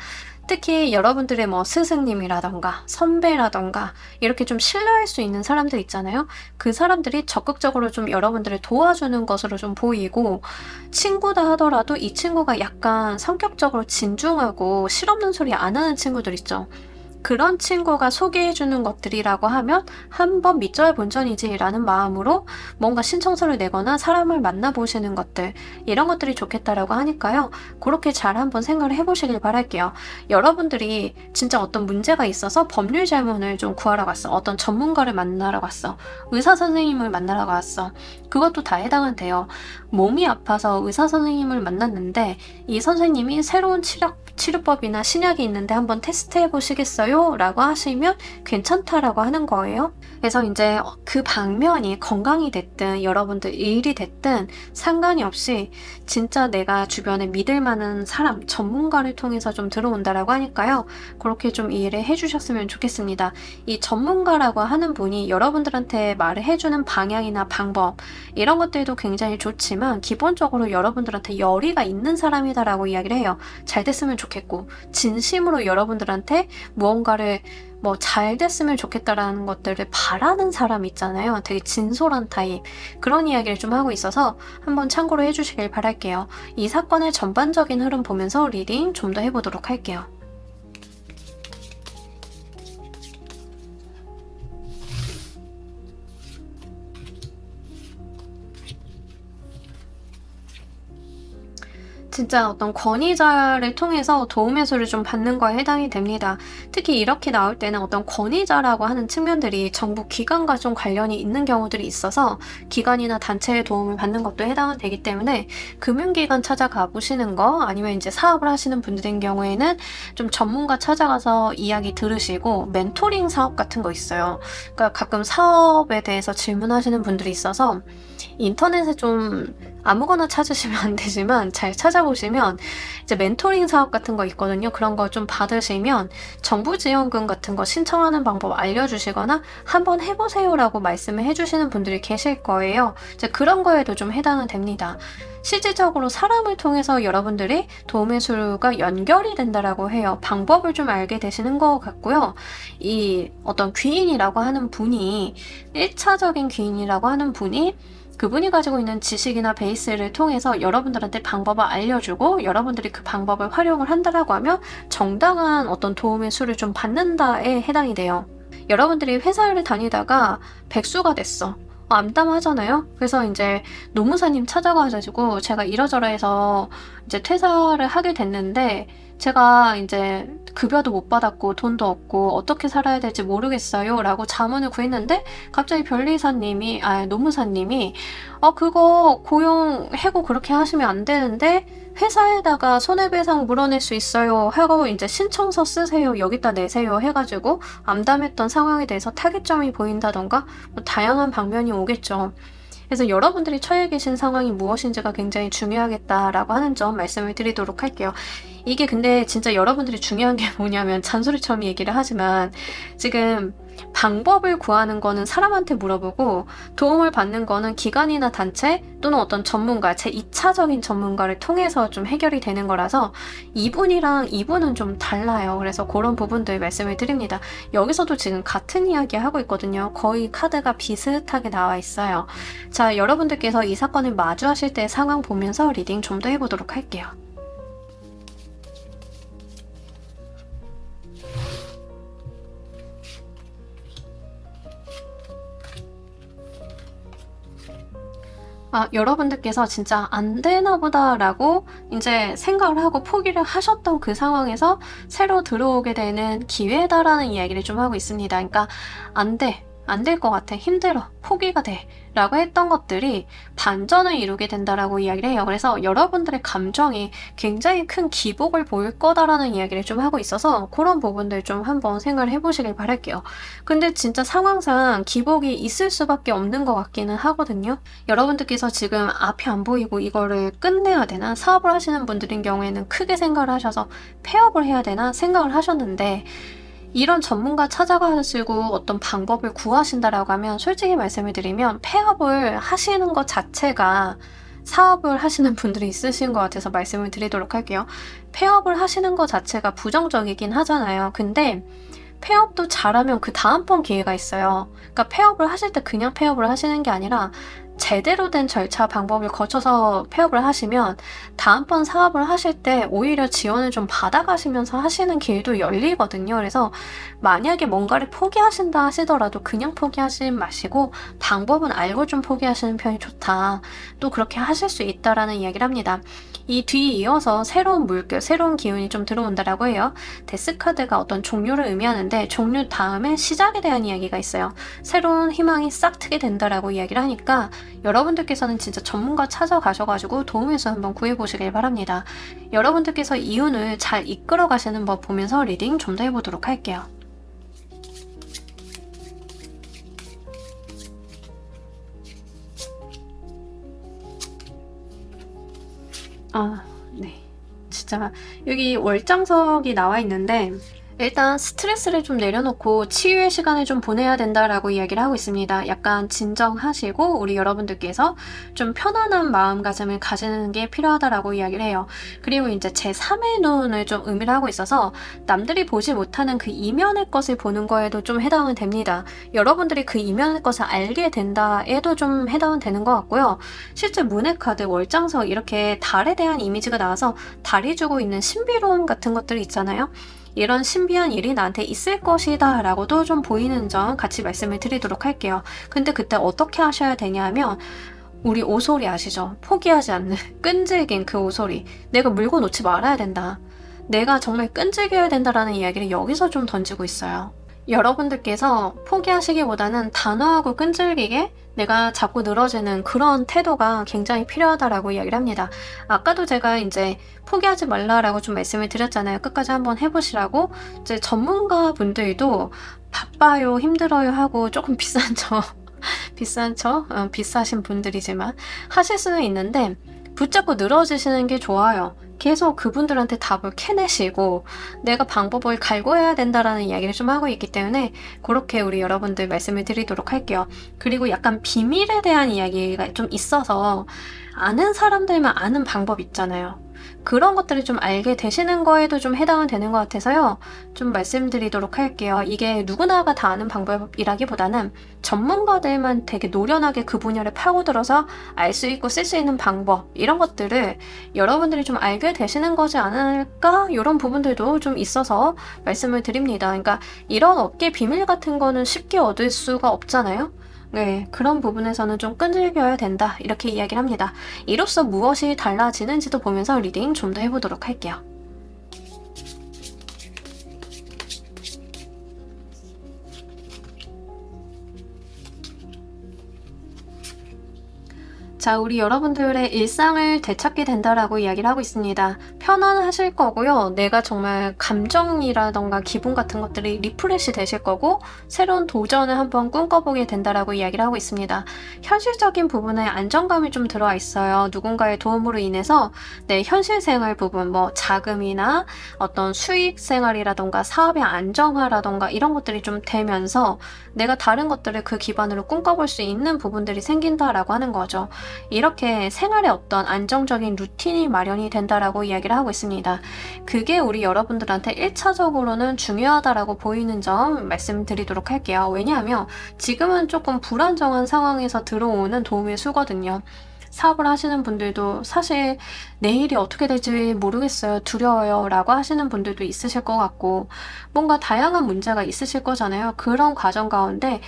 특히 여러분들의 뭐 스승님이라던가 선배라던가 이렇게 좀 신뢰할 수 있는 사람들 있잖아요. 그 사람들이 적극적으로 좀 여러분들을 도와주는 것으로 좀 보이고 친구다 하더라도 이 친구가 약간 성격적으로 진중하고 실없는 소리 안 하는 친구들 있죠. 그런 친구가 소개해주는 것들이라고 하면 한번 밑져야 본전이지 라는 마음으로 뭔가 신청서를 내거나 사람을 만나보시는 것들 이런 것들이 좋겠다라고 하니까요. 그렇게 잘 한번 생각을 해보시길 바랄게요. 여러분들이 진짜 어떤 문제가 있어서 법률 자문을 좀 구하러 갔어. 어떤 전문가를 만나러 갔어. 의사 선생님을 만나러 갔어. 그것도 다 해당은 돼요. 몸이 아파서 의사 선생님을 만났는데 이 선생님이 새로운 치료법이나 신약이 있는데 한번 테스트해 보시겠어요? 라고 하시면 괜찮다라고 하는 거예요. 그래서 이제 그 방면이 건강이 됐든 여러분들 일이 됐든 상관이 없이 진짜 내가 주변에 믿을 만한 사람, 전문가를 통해서 좀 들어온다라고 하니까요. 그렇게 좀 이해를 해주셨으면 좋겠습니다. 이 전문가라고 하는 분이 여러분들한테 말을 해주는 방향이나 방법 이런 것들도 굉장히 좋지만 기본적으로 여러분들한테 열의가 있는 사람이다라고 이야기를 해요. 잘 됐으면 좋겠고 진심으로 여러분들한테 무언가를 뭐 잘 됐으면 좋겠다라는 것들을 바라는 사람 있잖아요. 되게 진솔한 타입. 그런 이야기를 좀 하고 있어서 한번 참고로 해주시길 바랄게요. 이 사건의 전반적인 흐름 보면서 리딩 좀 더 해보도록 할게요. 진짜 어떤 권위자를 통해서 도움의 수를 좀 받는 거에 해당이 됩니다. 특히 이렇게 나올 때는 어떤 권위자라고 하는 측면들이 정부 기관과 좀 관련이 있는 경우들이 있어서 기관이나 단체의 도움을 받는 것도 해당은 되기 때문에 금융기관 찾아가 보시는 거 아니면 이제 사업을 하시는 분들인 경우에는 좀 전문가 찾아가서 이야기 들으시고 멘토링 사업 같은 거 있어요. 그러니까 가끔 사업에 대해서 질문하시는 분들이 있어서 인터넷에 좀 아무거나 찾으시면 안 되지만 잘 찾아보시면 이제 멘토링 사업 같은 거 있거든요. 그런 거 좀 받으시면 정부 지원금 같은 거 신청하는 방법 알려주시거나 한번 해보세요라고 말씀을 해주시는 분들이 계실 거예요. 이제 그런 거에도 좀 해당은 됩니다. 실질적으로 사람을 통해서 여러분들이 도움의 수가 연결이 된다라고 해요. 방법을 좀 알게 되시는 것 같고요. 이 어떤 귀인이라고 하는 분이 1차적인 귀인이라고 하는 분이 그분이 가지고 있는 지식이나 베이스를 통해서 여러분들한테 방법을 알려주고 여러분들이 그 방법을 활용을 한다라고 하면 정당한 어떤 도움의 수를 좀 받는다에 해당이 돼요. 여러분들이 회사를 다니다가 백수가 됐어. 암담하잖아요. 그래서 이제 노무사님 찾아가가지고 제가 이러저러해서 이제 퇴사를 하게 됐는데 제가 이제 급여도 못 받았고 돈도 없고 어떻게 살아야 될지 모르겠어요 라고 자문을 구했는데 갑자기 노무사님이 그거 고용 해고 그렇게 하시면 안 되는데 회사에다가 손해배상 물어낼 수 있어요 하고 이제 신청서 쓰세요 여기다 내세요 해가지고 암담했던 상황에 대해서 타겟점이 보인다던가 뭐 다양한 방면이 오겠죠. 그래서 여러분들이 처해 계신 상황이 무엇인지가 굉장히 중요하겠다라고 하는 점 말씀을 드리도록 할게요. 이게 근데 진짜 여러분들이 중요한 게 뭐냐면 잔소리처럼 얘기를 하지만 지금 방법을 구하는 거는 사람한테 물어보고 도움을 받는 거는 기관이나 단체 또는 어떤 전문가, 제2차적인 전문가를 통해서 좀 해결이 되는 거라서 이분이랑 이분은 좀 달라요. 그래서 그런 부분들 말씀을 드립니다. 여기서도 지금 같은 이야기 하고 있거든요. 거의 카드가 비슷하게 나와 있어요. 자, 여러분들께서 이 사건을 마주하실 때 상황 보면서 리딩 좀 더 해보도록 할게요. 여러분들께서 진짜 안 되나 보다라고 이제 생각을 하고 포기를 하셨던 그 상황에서 새로 들어오게 되는 기회다라는 이야기를 좀 하고 있습니다. 그러니까 안 돼. 안 될 것 같아. 힘들어. 포기가 돼. 라고 했던 것들이 반전을 이루게 된다라고 이야기를 해요. 그래서 여러분들의 감정이 굉장히 큰 기복을 보일 거다라는 이야기를 좀 하고 있어서 그런 부분들 좀 한번 생각을 해보시길 바랄게요. 근데 진짜 상황상 기복이 있을 수밖에 없는 것 같기는 하거든요. 여러분들께서 지금 앞이 안 보이고 이거를 끝내야 되나? 사업을 하시는 분들인 경우에는 크게 생각을 하셔서 폐업을 해야 되나 생각을 하셨는데 이런 전문가 찾아가시고 어떤 방법을 구하신다라고 하면 솔직히 말씀을 드리면 폐업을 하시는 것 자체가 사업을 하시는 분들이 있으신 것 같아서 말씀을 드리도록 할게요. 폐업을 하시는 것 자체가 부정적이긴 하잖아요. 근데 폐업도 잘하면 그 다음번 기회가 있어요. 그러니까 폐업을 하실 때 그냥 폐업을 하시는 게 아니라 제대로 된 절차 방법을 거쳐서 폐업을 하시면 다음번 사업을 하실 때 오히려 지원을 좀 받아가시면서 하시는 길도 열리거든요. 그래서 만약에 뭔가를 포기하신다 하시더라도 그냥 포기하지 마시고 방법은 알고 좀 포기하시는 편이 좋다. 또 그렇게 하실 수 있다라는 이야기를 합니다. 이 뒤에 이어서 새로운 물결, 새로운 기운이 좀 들어온다라고 해요. 데스카드가 어떤 종료를 의미하는데 종료 다음에 시작에 대한 이야기가 있어요. 새로운 희망이 싹 트게 된다라고 이야기를 하니까 여러분들께서는 진짜 전문가 찾아가셔가지고 도움에서 한번 구해보시길 바랍니다. 여러분들께서 이운을 잘 이끌어 가시는 법 보면서 리딩 좀 더 해보도록 할게요. 네. 진짜 여기 월장석이 나와 있는데 일단 스트레스를 좀 내려놓고 치유의 시간을 좀 보내야 된다라고 이야기를 하고 있습니다. 약간 진정하시고 우리 여러분들께서 좀 편안한 마음가짐을 가지는 게 필요하다라고 이야기를 해요. 그리고 이제 제3의 눈을 좀 의미를 하고 있어서 남들이 보지 못하는 그 이면의 것을 보는 거에도 좀 해당은 됩니다. 여러분들이 그 이면의 것을 알게 된다에도 좀 해당은 되는 것 같고요. 실제 문의 카드, 월장석 이렇게 달에 대한 이미지가 나와서 달이 주고 있는 신비로움 같은 것들이 있잖아요. 이런 신비한 일이 나한테 있을 것이다 라고도 좀 보이는 점 같이 말씀을 드리도록 할게요. 근데 그때 어떻게 하셔야 되냐 하면 우리 오소리 아시죠? 포기하지 않는 끈질긴 그 오소리. 내가 물고 놓지 말아야 된다. 내가 정말 끈질겨야 된다라는 이야기를 여기서 좀 던지고 있어요. 여러분들께서 포기하시기보다는 단호하고 끈질기게 내가 자꾸 늘어지는 그런 태도가 굉장히 필요하다라고 이야기를 합니다. 아까도 제가 이제 포기하지 말라라고 좀 말씀을 드렸잖아요. 끝까지 한번 해보시라고. 이제 전문가 분들도 바빠요, 힘들어요 하고 조금 비싼 비싸신 분들이지만 하실 수는 있는데 붙잡고 늘어지시는 게 좋아요. 계속 그분들한테 답을 캐내시고 내가 방법을 갈구해야 된다라는 이야기를 좀 하고 있기 때문에 그렇게 우리 여러분들 말씀을 드리도록 할게요. 그리고 약간 비밀에 대한 이야기가 좀 있어서 아는 사람들만 아는 방법 있잖아요. 그런 것들을 좀 알게 되시는 거에도 좀 해당은 되는 것 같아서요. 좀 말씀드리도록 할게요. 이게 누구나가 다 아는 방법이라기보다는 전문가들만 되게 노련하게 그 분야를 파고들어서 알 수 있고 쓸 수 있는 방법 이런 것들을 여러분들이 좀 알게 되시는 거지 않을까? 이런 부분들도 좀 있어서 말씀을 드립니다. 그러니까 이런 업계 비밀 같은 거는 쉽게 얻을 수가 없잖아요. 네, 그런 부분에서는 좀 끈질겨야 된다 이렇게 이야기를 합니다. 이로써 무엇이 달라지는지도 보면서 리딩 좀 더 해보도록 할게요. 자, 우리 여러분들의 일상을 되찾게 된다라고 이야기를 하고 있습니다. 편안하실 거고요. 내가 정말 감정이라던가 기분 같은 것들이 리프레시 되실 거고 새로운 도전을 한번 꿈꿔보게 된다라고 이야기를 하고 있습니다. 현실적인 부분에 안정감이 좀 들어와 있어요. 누군가의 도움으로 인해서 내 현실 생활 부분, 뭐 자금이나 어떤 수익 생활이라던가 사업의 안정화라던가 이런 것들이 좀 되면서 내가 다른 것들을 그 기반으로 꿈꿔볼 수 있는 부분들이 생긴다라고 하는 거죠. 이렇게 생활의 어떤 안정적인 루틴이 마련이 된다라고 이야기를 하고 있습니다. 그게 우리 여러분들한테 1차적으로는 중요하다라고 보이는 점 말씀드리도록 할게요. 왜냐하면 지금은 조금 불안정한 상황에서 들어오는 도움의 수거든요. 사업을 하시는 분들도 사실 내일이 어떻게 될지 모르겠어요. 두려워요. 라고 하시는 분들도 있으실 것 같고 뭔가 다양한 문제가 있으실 거잖아요. 그런 과정 가운데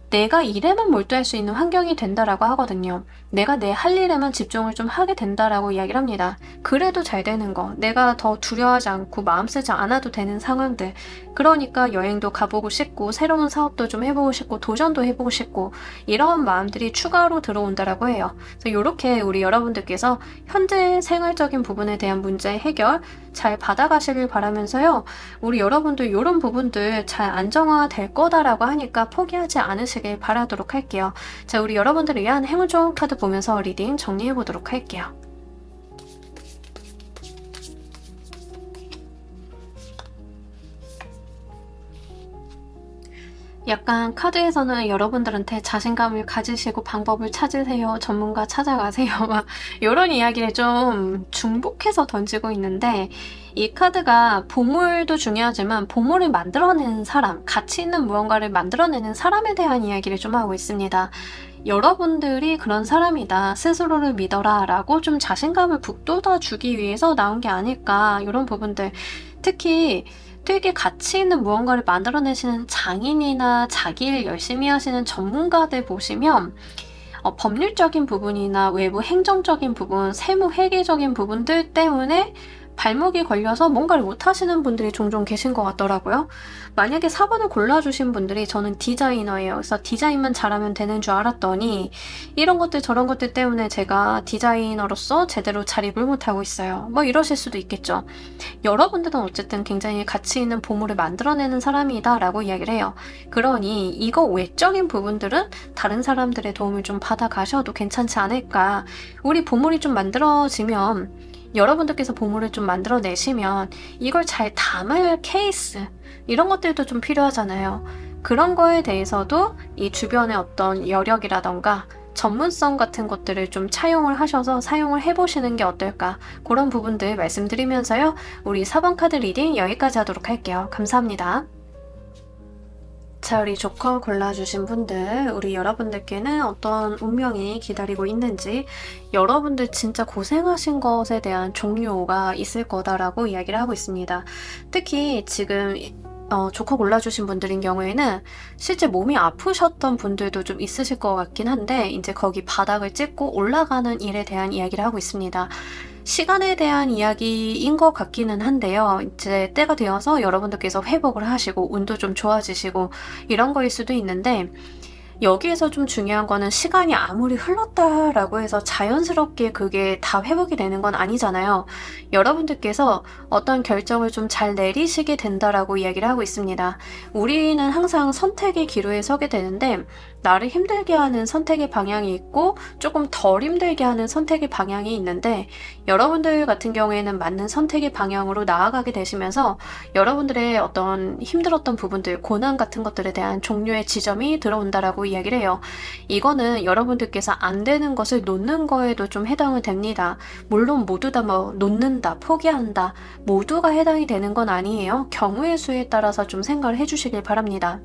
내가 일에만 몰두할 수 있는 환경이 된다라고 하거든요. 내가 내 할 일에만 집중을 좀 하게 된다라고 이야기를 합니다. 그래도 잘 되는 거, 내가 더 두려워하지 않고 마음 쓰지 않아도 되는 상황들. 그러니까 여행도 가보고 싶고 새로운 사업도 좀 해보고 싶고 도전도 해보고 싶고 이런 마음들이 추가로 들어온다라고 해요. 그래서 이렇게 우리 여러분들께서 현재 생활적인 부분에 대한 문제 해결 잘 받아가시길 바라면서요. 우리 여러분들 이런 부분들 잘 안정화될 거다라고 하니까 포기하지 않으시길 바라도록 할게요. 자, 우리 여러분들을 위한 행운 좋은 카드 보면서 리딩 정리해 보도록 할게요. 약간 카드에서는 여러분들한테 자신감을 가지시고 방법을 찾으세요, 전문가 찾아가세요, 막 이런 이야기를 좀 중복해서 던지고 있는데, 이 카드가 보물도 중요하지만 보물을 만들어내는 사람, 가치 있는 무언가를 만들어내는 사람에 대한 이야기를 좀 하고 있습니다. 여러분들이 그런 사람이다, 스스로를 믿어라 라고 좀 자신감을 북돋아 주기 위해서 나온 게 아닐까, 이런 부분들. 특히 되게 가치 있는 무언가를 만들어내시는 장인이나 자기 일 열심히 하시는 전문가들 보시면 법률적인 부분이나 외부 행정적인 부분, 세무 회계적인 부분들 때문에 발목이 걸려서 뭔가를 못하시는 분들이 종종 계신 것 같더라고요. 만약에 4번을 골라주신 분들이 저는 디자이너예요. 그래서 디자인만 잘하면 되는 줄 알았더니 이런 것들 저런 것들 때문에 제가 디자이너로서 제대로 자립을 못하고 있어요. 뭐 이러실 수도 있겠죠. 여러분들은 어쨌든 굉장히 가치 있는 보물을 만들어내는 사람이다 라고 이야기를 해요. 그러니 이거 외적인 부분들은 다른 사람들의 도움을 좀 받아가셔도 괜찮지 않을까. 우리 보물이 좀 만들어지면, 여러분들께서 보물을 좀 만들어내시면 이걸 잘 담을 케이스, 이런 것들도 좀 필요하잖아요. 그런 거에 대해서도 이 주변의 어떤 여력이라던가 전문성 같은 것들을 좀 차용을 하셔서 사용을 해보시는 게 어떨까, 그런 부분들 말씀드리면서요. 우리 4번 카드 리딩 여기까지 하도록 할게요. 감사합니다. 자, 우리 조커 골라주신 분들, 우리 여러분들께는 어떤 운명이 기다리고 있는지, 여러분들 진짜 고생하신 것에 대한 종료가 있을 거다라고 이야기를 하고 있습니다. 특히 지금 조커 골라주신 분들인 경우에는 실제 몸이 아프셨던 분들도 좀 있으실 것 같긴 한데, 이제 거기 바닥을 찍고 올라가는 일에 대한 이야기를 하고 있습니다. 시간에 대한 이야기인 것 같기는 한데요. 이제 때가 되어서 여러분들께서 회복을 하시고 운도 좀 좋아지시고 이런 거일 수도 있는데, 여기에서 좀 중요한 거는 시간이 아무리 흘렀다라고 해서 자연스럽게 그게 다 회복이 되는 건 아니잖아요. 여러분들께서 어떤 결정을 좀 잘 내리시게 된다라고 이야기를 하고 있습니다. 우리는 항상 선택의 기로에 서게 되는데, 나를 힘들게 하는 선택의 방향이 있고 조금 덜 힘들게 하는 선택의 방향이 있는데, 여러분들 같은 경우에는 맞는 선택의 방향으로 나아가게 되시면서 여러분들의 어떤 힘들었던 부분들, 고난 같은 것들에 대한 종료의 지점이 들어온다라고 이야기를 해요. 이거는 여러분들께서 안 되는 것을 놓는 거에도 좀 해당은 됩니다. 물론 모두 다 뭐 놓는다, 포기한다, 모두가 해당이 되는 건 아니에요. 경우의 수에 따라서 좀 생각을 해주시길 바랍니다.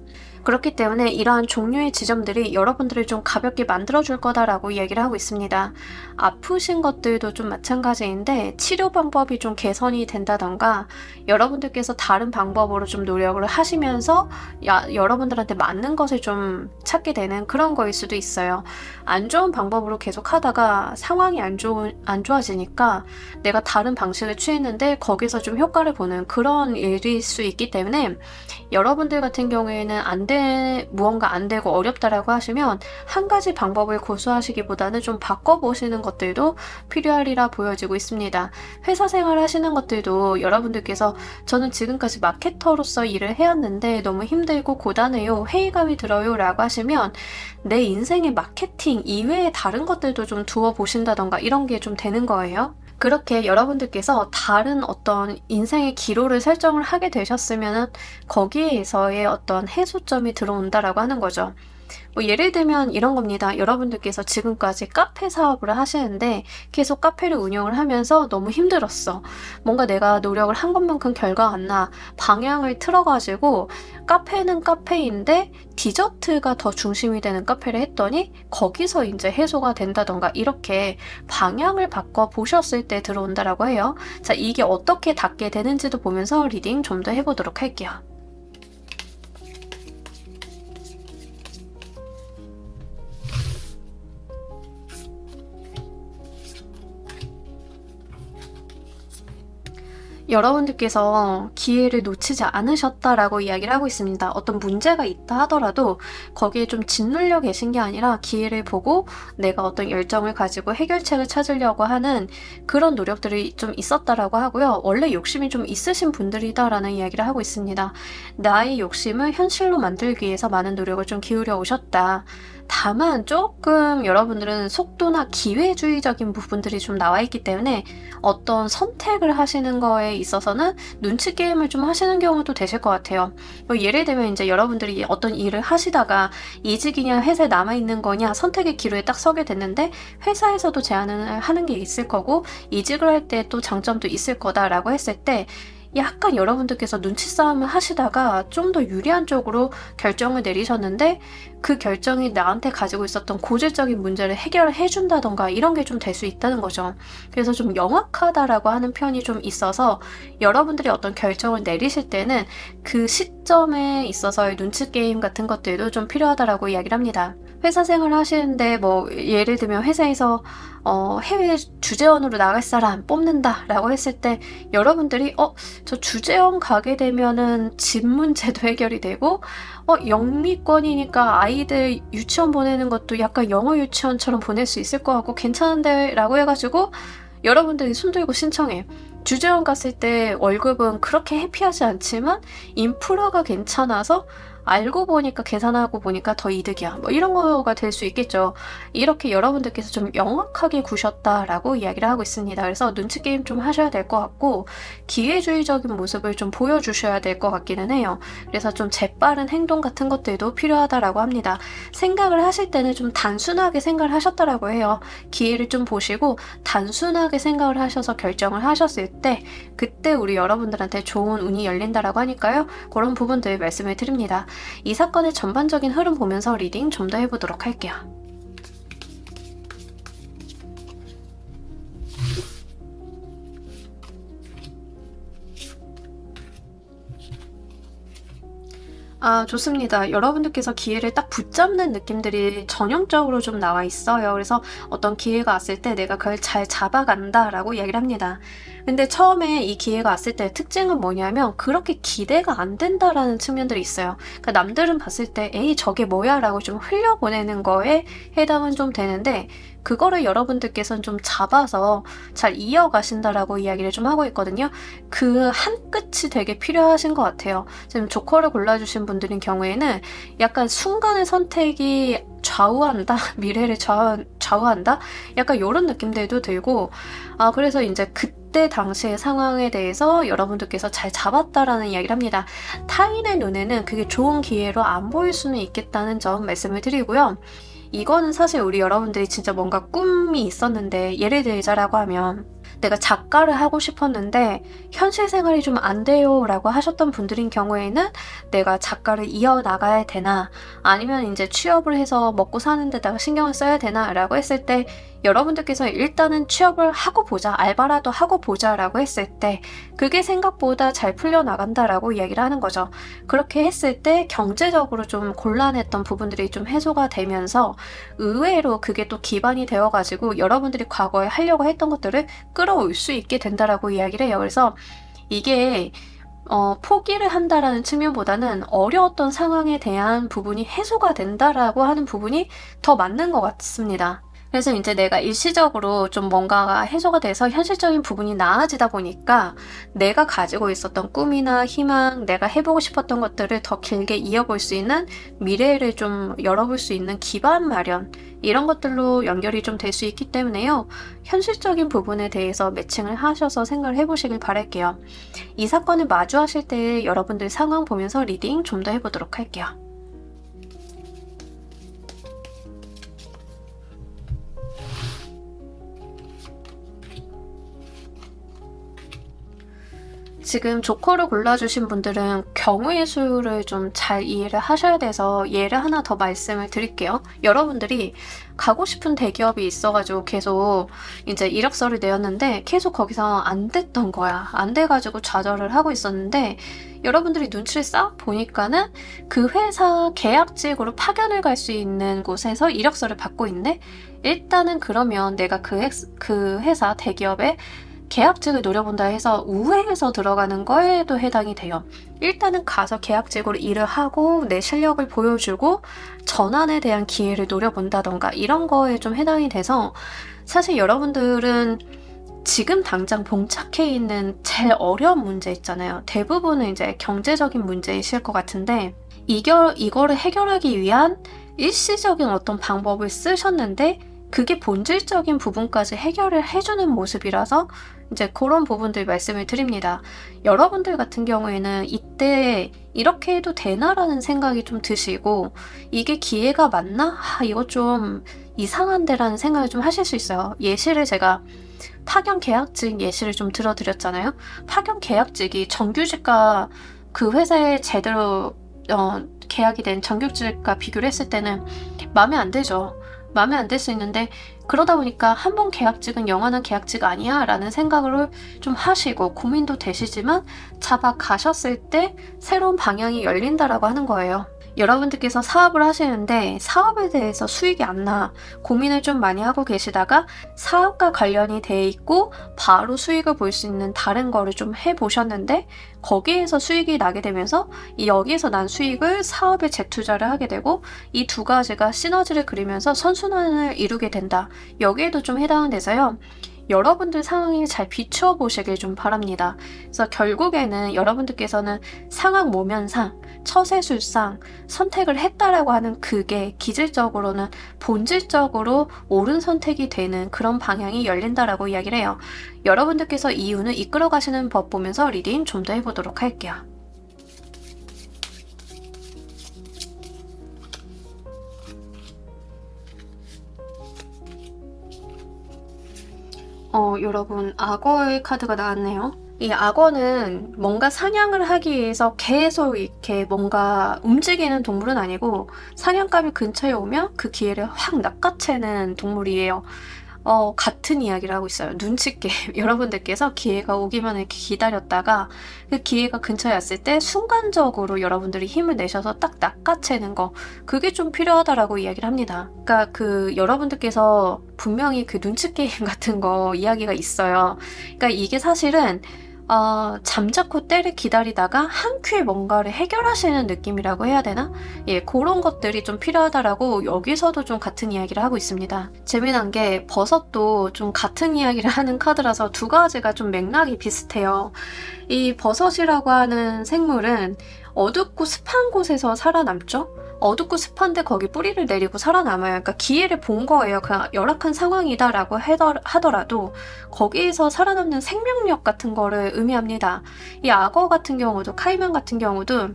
그렇기 때문에 이러한 종류의 지점들이 여러분들을 좀 가볍게 만들어줄 거다라고 이야기를 하고 있습니다. 아프신 것들도 좀 마찬가지인데, 치료 방법이 좀 개선이 된다던가 여러분들께서 다른 방법으로 좀 노력을 하시면서 여러분들한테 맞는 것을 좀 찾게 되는 그런 거일 수도 있어요. 안 좋은 방법으로 계속 하다가 상황이 안 좋아지니까 내가 다른 방식을 취했는데 거기서 좀 효과를 보는 그런 일일 수 있기 때문에, 여러분들 같은 경우에는 무언가 안 되고 어렵다라고 하시면 한 가지 방법을 고수하시기보다는 좀 바꿔보시는 것들도 필요하리라 보여지고 있습니다. 회사 생활 하시는 것들도 여러분들께서 저는 지금까지 마케터로서 일을 해왔는데 너무 힘들고 고단해요, 회의감이 들어요 라고 하시면 내 인생의 마케팅 이외에 다른 것들도 좀 두어 보신다던가 이런 게 좀 되는 거예요. 그렇게 여러분들께서 다른 어떤 인생의 기로를 설정을 하게 되셨으면 거기에서의 어떤 해소점이 들어온다라고 하는 거죠. 뭐 예를 들면 이런 겁니다. 여러분들께서 지금까지 카페 사업을 하시는데 계속 카페를 운영을 하면서 너무 힘들었어. 뭔가 내가 노력을 한 것만큼 결과가 안 나. 방향을 틀어가지고 카페는 카페인데 디저트가 더 중심이 되는 카페를 했더니 거기서 이제 해소가 된다던가, 이렇게 방향을 바꿔 보셨을 때 들어온다라고 해요. 자, 이게 어떻게 닿게 되는지도 보면서 리딩 좀 더 해보도록 할게요. 여러분들께서 기회를 놓치지 않으셨다라고 이야기를 하고 있습니다. 어떤 문제가 있다 하더라도 거기에 좀 짓눌려 계신 게 아니라 기회를 보고 내가 어떤 열정을 가지고 해결책을 찾으려고 하는 그런 노력들이 좀 있었다라고 하고요. 원래 욕심이 좀 있으신 분들이다라는 이야기를 하고 있습니다. 나의 욕심을 현실로 만들기 위해서 많은 노력을 좀 기울여 오셨다. 다만 조금 여러분들은 속도나 기회주의적인 부분들이 좀 나와 있기 때문에 어떤 선택을 하시는 거에 있어서는 눈치 게임을 좀 하시는 경우도 되실 것 같아요. 뭐 예를 들면 이제 여러분들이 어떤 일을 하시다가 이직이냐 회사에 남아있는 거냐 선택의 기로에 딱 서게 됐는데 회사에서도 제안을 하는 게 있을 거고 이직을 할 때 또 장점도 있을 거다라고 했을 때 약간 여러분들께서 눈치 싸움을 하시다가 좀 더 유리한 쪽으로 결정을 내리셨는데 그 결정이 나한테 가지고 있었던 고질적인 문제를 해결해 준다던가 이런 게 좀 될 수 있다는 거죠. 그래서 좀 영악하다라고 하는 표현이 좀 있어서 여러분들이 어떤 결정을 내리실 때는 그 시점에 있어서의 눈치 게임 같은 것들도 좀 필요하다라고 이야기를 합니다. 회사 생활을 하시는데 뭐 예를 들면 회사에서 해외 주재원으로 나갈 사람 뽑는다라고 했을 때 여러분들이 저 주재원 가게 되면은 집 문제도 해결이 되고 영미권이니까 아이들 유치원 보내는 것도 약간 영어 유치원처럼 보낼 수 있을 것 같고 괜찮은데 라고 해가지고 여러분들이 손들고 신청해. 주재원 갔을 때 월급은 그렇게 해피하지 않지만 인프라가 괜찮아서 알고 보니까 계산하고 보니까 더 이득이야. 뭐 이런 거가 될 수 있겠죠. 이렇게 여러분들께서 좀 영악하게 구셨다라고 이야기를 하고 있습니다. 그래서 눈치 게임 좀 하셔야 될 것 같고 기회주의적인 모습을 좀 보여주셔야 될 것 같기는 해요. 그래서 좀 재빠른 행동 같은 것들도 필요하다라고 합니다. 생각을 하실 때는 좀 단순하게 생각을 하셨다라고 해요. 기회를 좀 보시고 단순하게 생각을 하셔서 결정을 하셨을 때 그때 우리 여러분들한테 좋은 운이 열린다라고 하니까요. 그런 부분들 말씀을 드립니다. 이 사건의 전반적인 흐름 보면서 리딩 좀 더 해보도록 할게요. 좋습니다. 여러분들께서 기회를 딱 붙잡는 느낌들이 전형적으로 좀 나와 있어요. 그래서 어떤 기회가 왔을 때 내가 그걸 잘 잡아간다라고 이야기를 합니다. 근데 처음에 이 기회가 왔을 때 특징은 뭐냐면 그렇게 기대가 안 된다라는 측면들이 있어요. 그러니까 남들은 봤을 때 에이 저게 뭐야 라고 좀 흘려보내는 거에 해당은 좀 되는데 그거를 여러분들께서는 좀 잡아서 잘 이어가신다라고 이야기를 좀 하고 있거든요. 그 한 끝이 되게 필요하신 것 같아요. 지금 조커를 골라주신 분들인 경우에는 약간 순간의 선택이 좌우한다? 미래를 좌우한다? 약간 이런 느낌들도 들고 그래서 이제 그때 당시의 상황에 대해서 여러분들께서 잘 잡았다라는 이야기를 합니다. 타인의 눈에는 그게 좋은 기회로 안 보일 수는 있겠다는 점 말씀을 드리고요. 이거는 사실 우리 여러분들이 진짜 뭔가 꿈이 있었는데 예를 들자라고 하면 내가 작가를 하고 싶었는데 현실 생활이 좀 안 돼요 라고 하셨던 분들인 경우에는 내가 작가를 이어나가야 되나 아니면 이제 취업을 해서 먹고 사는 데다가 신경을 써야 되나 라고 했을 때 여러분들께서 일단은 취업을 하고 보자 알바라도 하고 보자 라고 했을 때 그게 생각보다 잘 풀려나간다라고 이야기를 하는 거죠. 그렇게 했을 때 경제적으로 좀 곤란했던 부분들이 좀 해소가 되면서 의외로 그게 또 기반이 되어가지고 여러분들이 과거에 하려고 했던 것들을 끌어올 수 있게 된다라고 이야기를 해요. 그래서 이게 포기를 한다라는 측면보다는 어려웠던 상황에 대한 부분이 해소가 된다라고 하는 부분이 더 맞는 것 같습니다. 그래서 이제 내가 일시적으로 좀 뭔가가 해소가 돼서 현실적인 부분이 나아지다 보니까 내가 가지고 있었던 꿈이나 희망, 내가 해보고 싶었던 것들을 더 길게 이어볼 수 있는 미래를 좀 열어볼 수 있는 기반 마련 이런 것들로 연결이 좀 될 수 있기 때문에요. 현실적인 부분에 대해서 매칭을 하셔서 생각을 해보시길 바랄게요. 이 사건을 마주하실 때 여러분들 상황 보면서 리딩 좀 더 해보도록 할게요. 지금 조커를 골라주신 분들은 경우의 수를 좀 잘 이해를 하셔야 돼서 예를 하나 더 말씀을 드릴게요. 여러분들이 가고 싶은 대기업이 있어가지고 계속 이제 이력서를 내었는데 계속 거기서 안 됐던 거야. 안 돼가지고 좌절을 하고 있었는데 여러분들이 눈치를 싹 보니까는 그 회사 계약직으로 파견을 갈 수 있는 곳에서 이력서를 받고 있네? 일단은 그러면 내가 그 회사 대기업에 계약직을 노려본다 해서 우회해서 들어가는 거에도 해당이 돼요. 일단은 가서 계약직으로 일을 하고 내 실력을 보여주고 전환에 대한 기회를 노려본다던가 이런 거에 좀 해당이 돼서 사실 여러분들은 지금 당장 봉착해 있는 제일 어려운 문제 있잖아요. 대부분은 이제 경제적인 문제이실 것 같은데 이거를 해결하기 위한 일시적인 어떤 방법을 쓰셨는데 그게 본질적인 부분까지 해결을 해주는 모습이라서 이제 그런 부분들 말씀을 드립니다. 여러분들 같은 경우에는 이때 이렇게 해도 되나라는 생각이 좀 드시고 이게 기회가 맞나? 이거 좀 이상한데라는 생각을 좀 하실 수 있어요. 예시를 제가 파견 계약직 예시를 좀 들어드렸잖아요. 파견 계약직이 정규직과 그 회사에 제대로 계약이 된 정규직과 비교를 했을 때는 마음에 안 들죠. 마음에 안 들 수 있는데 그러다 보니까 한 번 계약직은 영원한 계약직 아니야 라는 생각을 좀 하시고 고민도 되시지만 잡아 가셨을 때 새로운 방향이 열린다라고 하는 거예요. 여러분들께서 사업을 하시는데 사업에 대해서 수익이 안 나 고민을 좀 많이 하고 계시다가 사업과 관련이 돼 있고 바로 수익을 볼 수 있는 다른 거를 좀 해보셨는데 거기에서 수익이 나게 되면서 여기에서 난 수익을 사업에 재투자를 하게 되고 이 두 가지가 시너지를 그리면서 선순환을 이루게 된다. 여기에도 좀 해당은 돼서요. 여러분들 상황에 잘 비추어 보시길 좀 바랍니다. 그래서 결국에는 여러분들께서는 상황 모면상, 처세술상 선택을 했다라고 하는 그게 기질적으로는 본질적으로 옳은 선택이 되는 그런 방향이 열린다라고 이야기를 해요. 여러분들께서 이유는 이끌어 가시는 법 보면서 리딩 좀 더 해보도록 할게요. 여러분 악어의 카드가 나왔네요. 이 악어는 뭔가 사냥을 하기 위해서 계속 이렇게 뭔가 움직이는 동물은 아니고 사냥감이 근처에 오면 그 기회를 확 낚아채는 동물이에요. 같은 이야기를 하고 있어요. 눈치 게임. 여러분들께서 기회가 오기만 이렇게 기다렸다가 그 기회가 근처에 왔을 때 순간적으로 여러분들이 힘을 내셔서 딱 낚아채는 거. 그게 좀 필요하다라고 이야기를 합니다. 그러니까 여러분들께서 분명히 그 눈치 게임 같은 거 이야기가 있어요. 그러니까 이게 사실은 잠자코 때를 기다리다가 한 큐에 뭔가를 해결하시는 느낌이라고 해야 되나? 예, 그런 것들이 좀 필요하다라고 여기서도 좀 같은 이야기를 하고 있습니다. 재미난 게 버섯도 좀 같은 이야기를 하는 카드라서 두 가지가 좀 맥락이 비슷해요. 이 버섯이라고 하는 생물은 어둡고 습한 곳에서 살아남죠? 어둡고 습한데 거기 뿌리를 내리고 살아남아요. 그러니까 기회를 본 거예요. 그냥 열악한 상황이다라고 하더라도 거기에서 살아남는 생명력 같은 거를 의미합니다. 이 악어 같은 경우도 카이만 같은 경우도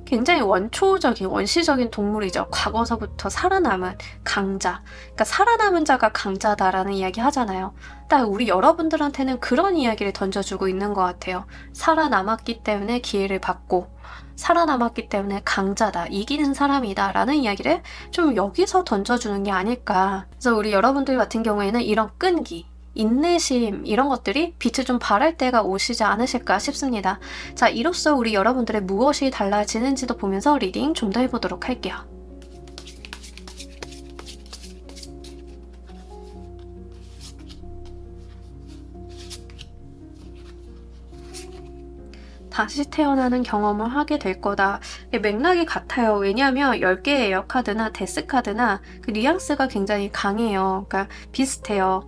굉장히 원초적인 원시적인 동물이죠. 과거서부터 살아남은 강자. 그러니까 살아남은 자가 강자다라는 이야기 하잖아요. 딱 우리 여러분들한테는 그런 이야기를 던져주고 있는 것 같아요. 살아남았기 때문에 기회를 받고 살아남았기 때문에 강자다, 이기는 사람이다 라는 이야기를 좀 여기서 던져주는 게 아닐까. 그래서 우리 여러분들 같은 경우에는 이런 끈기, 인내심 이런 것들이 빛을 좀 발할 때가 오시지 않으실까 싶습니다. 자, 이로써 우리 여러분들의 무엇이 달라지는지도 보면서 리딩 좀 더 해보도록 할게요. 다시 태어나는 경험을 하게 될 거다. 맥락이 같아요. 왜냐하면 10개의 에어 카드나 데스 카드나 그 뉘앙스가 굉장히 강해요. 그러니까 비슷해요.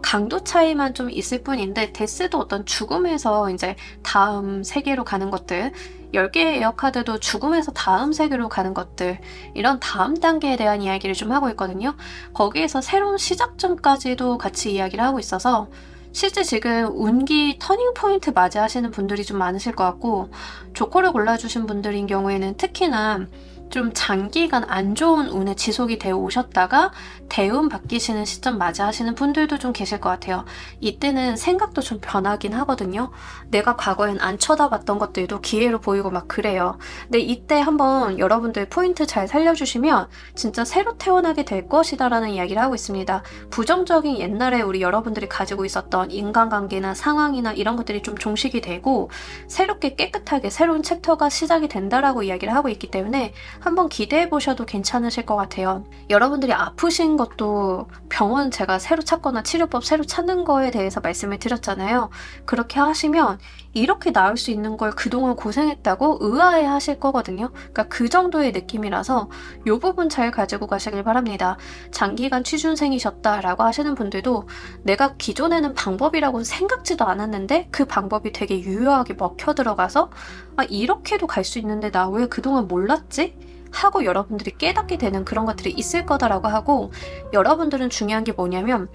강도 차이만 좀 있을 뿐인데 데스도 어떤 죽음에서 이제 다음 세계로 가는 것들, 10개의 에어카드도 죽음에서 다음 세계로 가는 것들, 이런 다음 단계에 대한 이야기를 좀 하고 있거든요. 거기에서 새로운 시작점까지도 같이 이야기를 하고 있어서 실제 지금 운기 터닝 포인트 맞이하시는 분들이 좀 많으실 것 같고, 조커를 골라주신 분들인 경우에는 특히나 좀 장기간 안 좋은 운에 지속이 되어 오셨다가 대운 바뀌시는 시점 맞이하시는 분들도 좀 계실 것 같아요. 이때는 생각도 좀 변하긴 하거든요. 내가 과거엔 안 쳐다봤던 것들도 기회로 보이고 막 그래요. 근데 이때 한번 여러분들 포인트 잘 살려주시면 진짜 새로 태어나게 될 것이다 라는 이야기를 하고 있습니다. 부정적인 옛날에 우리 여러분들이 가지고 있었던 인간관계나 상황이나 이런 것들이 좀 종식이 되고 새롭게 깨끗하게 새로운 챕터가 시작이 된다라고 이야기를 하고 있기 때문에 한번 기대해 보셔도 괜찮으실 것 같아요. 여러분들이 아프신 것도 병원 제가 새로 찾거나 치료법 새로 찾는 거에 대해서 말씀을 드렸잖아요. 그렇게 하시면 이렇게 나을 수 있는 걸 그동안 고생했다고 의아해 하실 거거든요. 그러니까 그 정도의 느낌이라서 이 부분 잘 가지고 가시길 바랍니다. 장기간 취준생이셨다라고 하시는 분들도 내가 기존에는 방법이라고 생각지도 않았는데 그 방법이 되게 유효하게 먹혀 들어가서 이렇게도 갈 수 있는데 나 왜 그동안 몰랐지? 하고 여러분들이 깨닫게 되는 그런 것들이 있을 거다라고 하고, 여러분들은 중요한 게 뭐냐면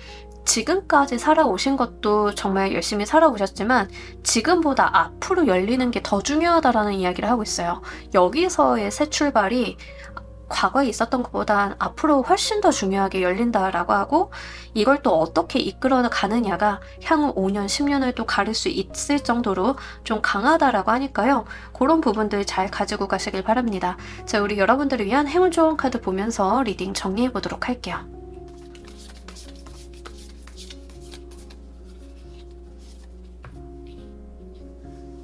지금까지 살아오신 것도 정말 열심히 살아오셨지만 지금보다 앞으로 열리는 게 더 중요하다라는 이야기를 하고 있어요. 여기서의 새 출발이 과거에 있었던 것보단 앞으로 훨씬 더 중요하게 열린다라고 하고, 이걸 또 어떻게 이끌어 가느냐가 향후 5년, 10년을 또 가를 수 있을 정도로 좀 강하다라고 하니까요. 그런 부분들 잘 가지고 가시길 바랍니다. 자, 우리 여러분들을 위한 행운 조언 카드 보면서 리딩 정리해 보도록 할게요.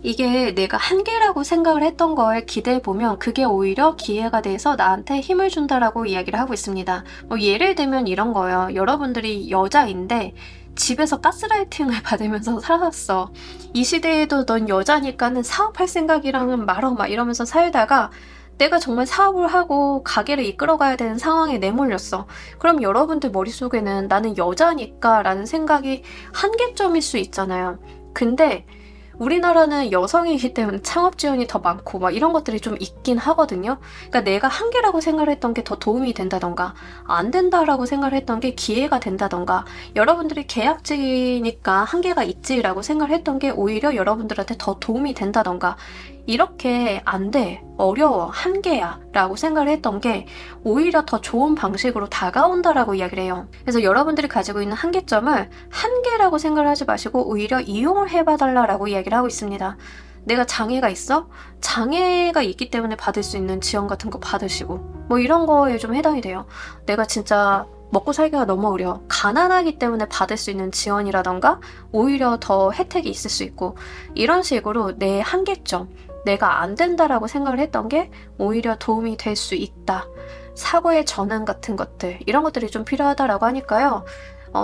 이게 내가 한계라고 생각을 했던 걸 기대해보면 그게 오히려 기회가 돼서 나한테 힘을 준다라고 이야기를 하고 있습니다. 예를 들면 이런 거예요. 여러분들이 여자인데 집에서 가스라이팅을 받으면서 살았어. 이 시대에도 넌 여자니까는 사업할 생각이랑은 말어 막 이러면서 살다가 내가 정말 사업을 하고 가게를 이끌어가야 되는 상황에 내몰렸어. 그럼 여러분들 머릿속에는 나는 여자니까 라는 생각이 한계점일 수 있잖아요. 근데 우리나라는 여성이기 때문에 창업 지원이 더 많고 막 이런 것들이 좀 있긴 하거든요. 그러니까 내가 한계라고 생각을 했던 게 더 도움이 된다던가, 안 된다라고 생각을 했던 게 기회가 된다던가, 여러분들이 계약직이니까 한계가 있지라고 생각을 했던 게 오히려 여러분들한테 더 도움이 된다던가, 이렇게 안 돼, 어려워, 한계야 라고 생각을 했던 게 오히려 더 좋은 방식으로 다가온다라고 이야기를 해요. 그래서 여러분들이 가지고 있는 한계점을 한계라고 생각을 하지 마시고 오히려 이용을 해봐달라고 이야기를 하고 있습니다. 내가 장애가 있어? 장애가 있기 때문에 받을 수 있는 지원 같은 거 받으시고 이런 거에 좀 해당이 돼요. 내가 진짜 먹고 살기가 너무 어려워. 가난하기 때문에 받을 수 있는 지원이라던가 오히려 더 혜택이 있을 수 있고, 이런 식으로 내 한계점, 내가 안 된다라고 생각을 했던 게 오히려 도움이 될 수 있다. 사고의 전환 같은 것들, 이런 것들이 좀 필요하다라고 하니까요.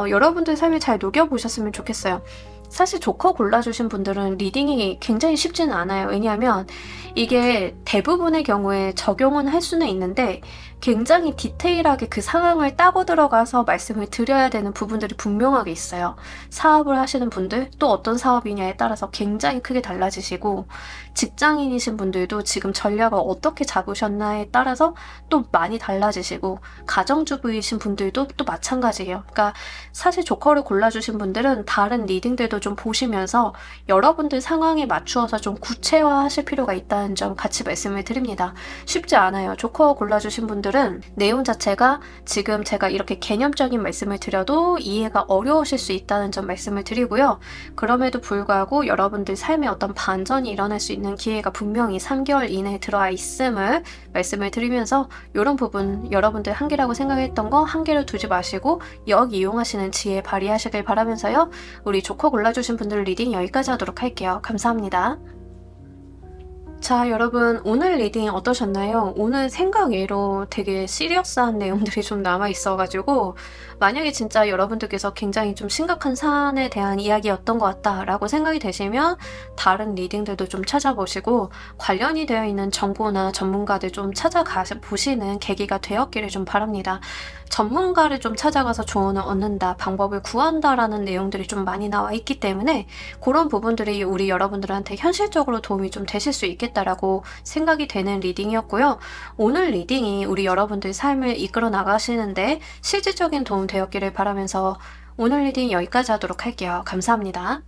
여러분들 삶을 잘 녹여보셨으면 좋겠어요. 사실 조커 골라주신 분들은 리딩이 굉장히 쉽지는 않아요. 왜냐하면 이게 대부분의 경우에 적용은 할 수는 있는데 굉장히 디테일하게 그 상황을 따고 들어가서 말씀을 드려야 되는 부분들이 분명하게 있어요. 사업을 하시는 분들, 또 어떤 사업이냐에 따라서 굉장히 크게 달라지시고, 직장인이신 분들도 지금 전략을 어떻게 잡으셨나에 따라서 또 많이 달라지시고, 가정주부이신 분들도 또 마찬가지예요. 그러니까 사실 조커를 골라주신 분들은 다른 리딩들도 좀 보시면서 여러분들 상황에 맞추어서 좀 구체화하실 필요가 있다는 점 같이 말씀을 드립니다. 쉽지 않아요. 조커 골라주신 분들은 내용 자체가 지금 제가 이렇게 개념적인 말씀을 드려도 이해가 어려우실 수 있다는 점 말씀을 드리고요. 그럼에도 불구하고 여러분들 삶에 어떤 반전이 일어날 수 있는 기회가 분명히 3개월 이내에 들어와 있음을 말씀을 드리면서, 이런 부분 여러분들 한계라고 생각했던 거 한계를 두지 마시고 역 이용하시는 지혜 발휘하시길 바라면서요. 우리 조커 골라주신 분들 리딩 여기까지 하도록 할게요. 감사합니다. 자, 여러분, 오늘 리딩 어떠셨나요? 오늘 생각 외로 되게 시리어스한 내용들이 좀 남아있어가지고 만약에 진짜 여러분들께서 굉장히 좀 심각한 사안에 대한 이야기였던 것 같다라고 생각이 되시면 다른 리딩들도 좀 찾아보시고 관련이 되어 있는 정보나 전문가들 좀 찾아가 보시는 계기가 되었기를 좀 바랍니다. 전문가를 좀 찾아가서 조언을 얻는다, 방법을 구한다라는 내용들이 좀 많이 나와 있기 때문에 그런 부분들이 우리 여러분들한테 현실적으로 도움이 좀 되실 수 있겠다라고 생각이 되는 리딩이었고요. 오늘 리딩이 우리 여러분들 삶을 이끌어 나가시는데 실질적인 도움 되었기를 바라면서 오늘 리딩 여기까지 하도록 할게요. 감사합니다.